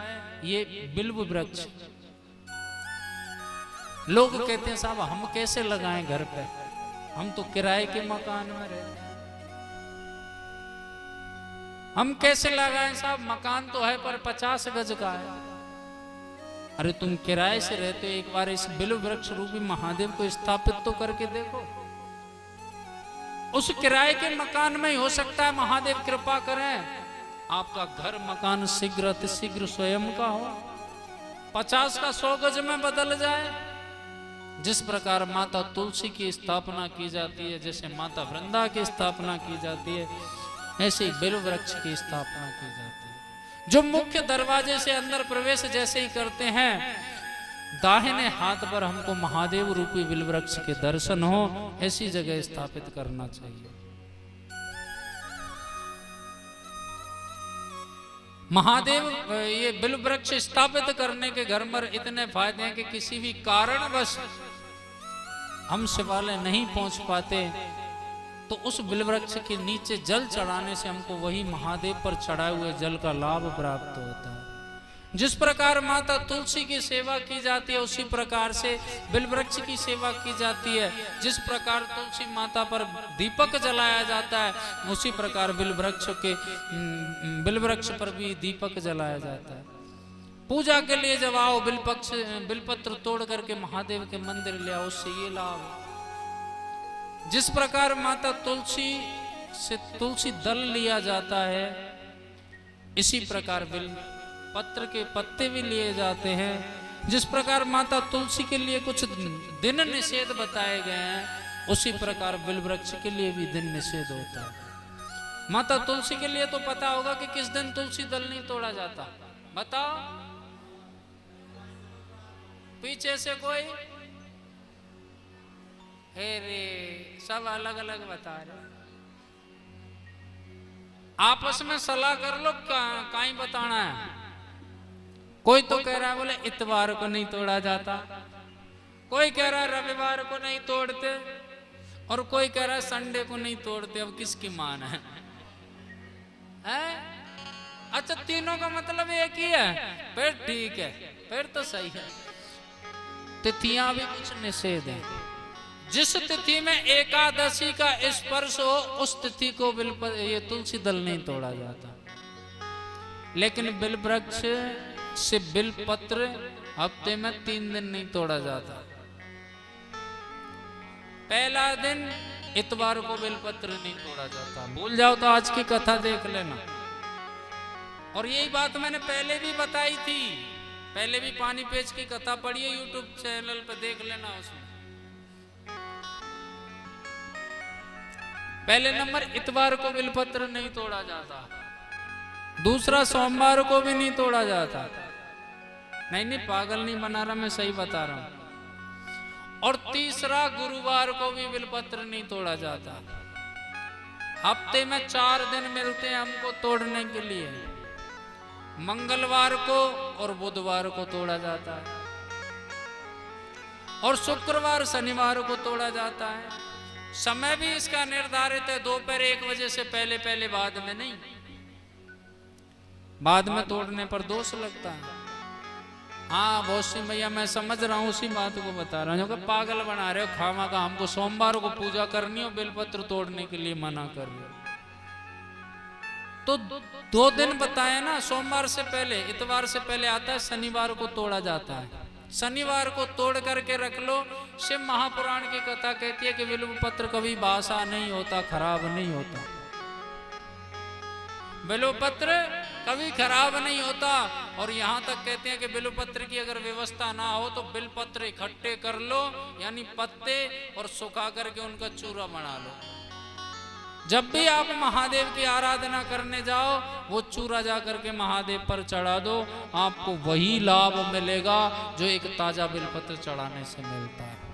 ये बिल्व वृक्ष। लोग कहते हैं साहब हम कैसे लगाएं घर पे, हम तो किराए के मकान में रहते हैं, हम कैसे लगाएं साहब, मकान तो है पर 50 गज का है। अरे तुम किराए से रहते हो, एक बार इस बिल्व वृक्ष रूपी महादेव को स्थापित तो करके देखो। उस किराए के मकान में ही हो सकता है महादेव कृपा करें, आपका घर मकान शीघ्र अतिशीघ्र स्वयं का हो, 50 का 100 गज में बदल जाए। जिस प्रकार माता तुलसी की स्थापना की जाती है, जैसे माता वृंदा की स्थापना की जाती है, ऐसे ही बिल्व वृक्ष की स्थापना की जाती है। जो मुख्य दरवाजे से अंदर प्रवेश जैसे ही करते हैं, दाहिने हाथ पर हमको महादेव रूपी बिल्व वृक्ष के दर्शन हो, ऐसी जगह स्थापित करना चाहिए। महादेव ये बिल्व वृक्ष स्थापित करने के घर पर इतने फायदे हैं कि किसी भी कारणवश हम शिवालय नहीं पहुंच पाते तो उस बिल्व वृक्ष के नीचे जल चढ़ाने से हमको वही महादेव पर चढ़ाए हुए जल का लाभ प्राप्त होता है। जिस प्रकार माता तुलसी की सेवा की जाती है, उसी प्रकार से बिल्व वृक्ष की सेवा की जाती है। जिस प्रकार तुलसी माता पर दीपक जलाया जाता है, उसी प्रकार बिल्व वृक्ष पर भी दीपक जलाया जाता है। पूजा के लिए जब आओ, बिल्वपत्र तोड़ करके महादेव के मंदिर ले आओ, उससे ये लाभ। जिस प्रकार माता तुलसी से तुलसी दल लिया जाता है, इसी प्रकार बिल्व पत्र के पत्ते भी लिए जाते हैं। जिस प्रकार माता तुलसी के लिए कुछ दिन निषेध बताए गए हैं, उसी प्रकार बिल्व वृक्ष के लिए भी दिन निषेध होता है। माता तुलसी के लिए तो पता होगा कि किस दिन तुलसी दल नहीं तोड़ा जाता, बताओ पीछे से कोई? रे सब अलग अलग बता रहे, आपस में सलाह कर लो, कहीं बताना है। कोई तो कह रहा है बोले इतवार को नहीं तोड़ा जाता, कोई कह रहा है रविवार को नहीं तोड़ते, और कोई कह रहा है संडे को नहीं तोड़ते। अब किसकी मान है? अच्छा, तीनों का मतलब एक ही है, फिर ठीक है, फिर तो सही है। तिथियां भी कुछ निषेध है। जिस तिथि में एकादशी का स्पर्श हो उस तिथि को ये तुलसी दल नहीं तोड़ा जाता। लेकिन बिल वृक्ष से बिल पत्र हफ्ते में 3 दिन नहीं तोड़ा जाता। पहला दिन इतवार को बिल पत्र नहीं तोड़ा जाता। भूल जाओ तो आज की कथा देख लेना। और यही बात मैंने पहले भी बताई थी, पहले भी पानी पेच की कथा पढ़िए, यूट्यूब चैनल पे देख लेना। उसमें पहले नंबर इतवार को बिलपत्र नहीं तोड़ा जाता, दूसरा सोमवार को भी नहीं तोड़ा जाता। नहीं पागल नहीं बना रहा, मैं सही बता रहा हूं। और तीसरा गुरुवार को भी बिलपत्र नहीं तोड़ा जाता। हफ्ते में 4 दिन मिलते हैं हमको तोड़ने के लिए, मंगलवार को और बुधवार को तोड़ा जाता है, और शुक्रवार शनिवार को तोड़ा जाता है। समय भी इसका निर्धारित है, दोपहर 1 बजे से पहले पहले, बाद में नहीं। बाद में तोड़ने पर दोष लगता है। हाँ बहुत सी भैया मैं समझ रहा हूँ, उसी बात को बता रहा हूँ कि पागल बना रहे हो खामा का। हमको सोमवार को पूजा करनी हो, बेलपत्र तोड़ने के लिए मना कर रहे हो। तो 2 दिन बताए ना, सोमवार से पहले, इतवार से पहले आता है, शनिवार को तोड़ा जाता है। शनिवार को तोड़ करके रख लो। शिव महापुराण की कथा कहती है कि बिल्व पत्र कभी बासा नहीं होता, खराब नहीं होता। बिल्व पत्र कभी खराब नहीं होता। और यहाँ तक कहते हैं कि बिल्व पत्र की अगर व्यवस्था ना हो तो बिल पत्र इकट्ठे कर लो, यानी पत्ते, और सुखा करके उनका चूरा बना लो। जब भी आप महादेव की आराधना करने जाओ, वो चूरा जा करके महादेव पर चढ़ा दो, आपको वही लाभ मिलेगा जो एक ताजा बिलपत्र चढ़ाने से मिलता है।